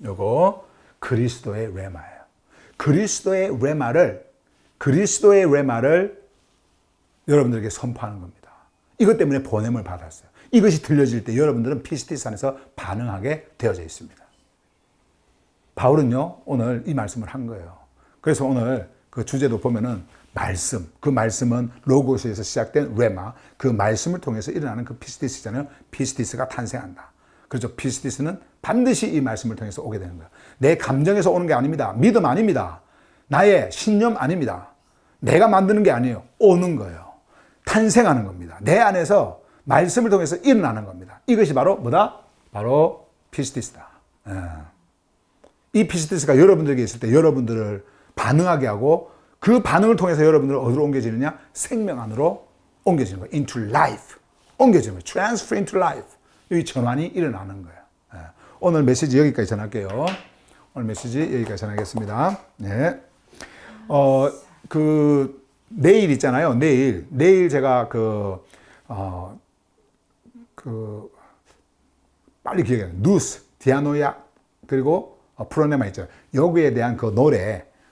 요거 그리스도의 레마예요. 그리스도의 레마를 여러분들에게 선포하는 겁니다. 이것 때문에 보냄을 받았어요. 이것이 들려질 때 여러분들은 피스티스 안에서 반응하게 되어져 있습니다. 바울은요, 오늘 이 말씀을 한 거예요. 그래서 오늘 그 주제도 보면은 말씀, 그 말씀은 로고스에서 시작된 레마, 그 말씀을 통해서 일어나는 그 피스티스잖아요. 피스티스가 탄생한다. 그렇죠. 피스티스는 반드시 이 말씀을 통해서 오게 되는 거예요. 내 감정에서 오는 게 아닙니다. 믿음 아닙니다. 나의 신념 아닙니다. 내가 만드는 게 아니에요. 오는 거예요. 탄생하는 겁니다. 내 안에서 말씀을 통해서 일어나는 겁니다. 이것이 바로 뭐다? 바로 피스티스다. 이 피스티스가 여러분들에게 있을 때 여러분들을 반응하게 하고 그 반응을 통해서 여러분들을 어디로 옮겨지느냐? 생명 안으로 옮겨지는 거예요. into life. 옮겨지는 거예요. transfer into life. 이 전환이 일어나는 거예요. 오늘 메시지 여기까지 전할게요. 오늘 메시지 여기까지 전하겠습니다. 네. 내일 있잖아요. 내일 제가 빨리 기억이 안 나요. 누스, 디아노야, 그리고 프로네마 있죠. 여기에 대한 그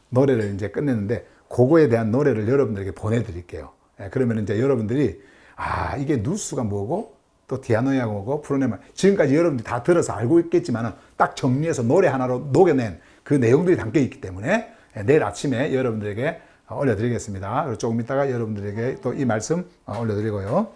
노래를 이제 끝냈는데, 그거에 대한 노래를 여러분들에게 보내드릴게요. 그러면 이제 여러분들이, 이게 누스가 뭐고, 또 디아노야가 뭐고, 프로네마. 지금까지 여러분들이 다 들어서 알고 있겠지만, 딱 정리해서 노래 하나로 녹여낸 그 내용들이 담겨 있기 때문에, 내일 아침에 여러분들에게 올려드리겠습니다. 그리고 조금 있다가 여러분들에게 또 이 말씀 올려드리고요.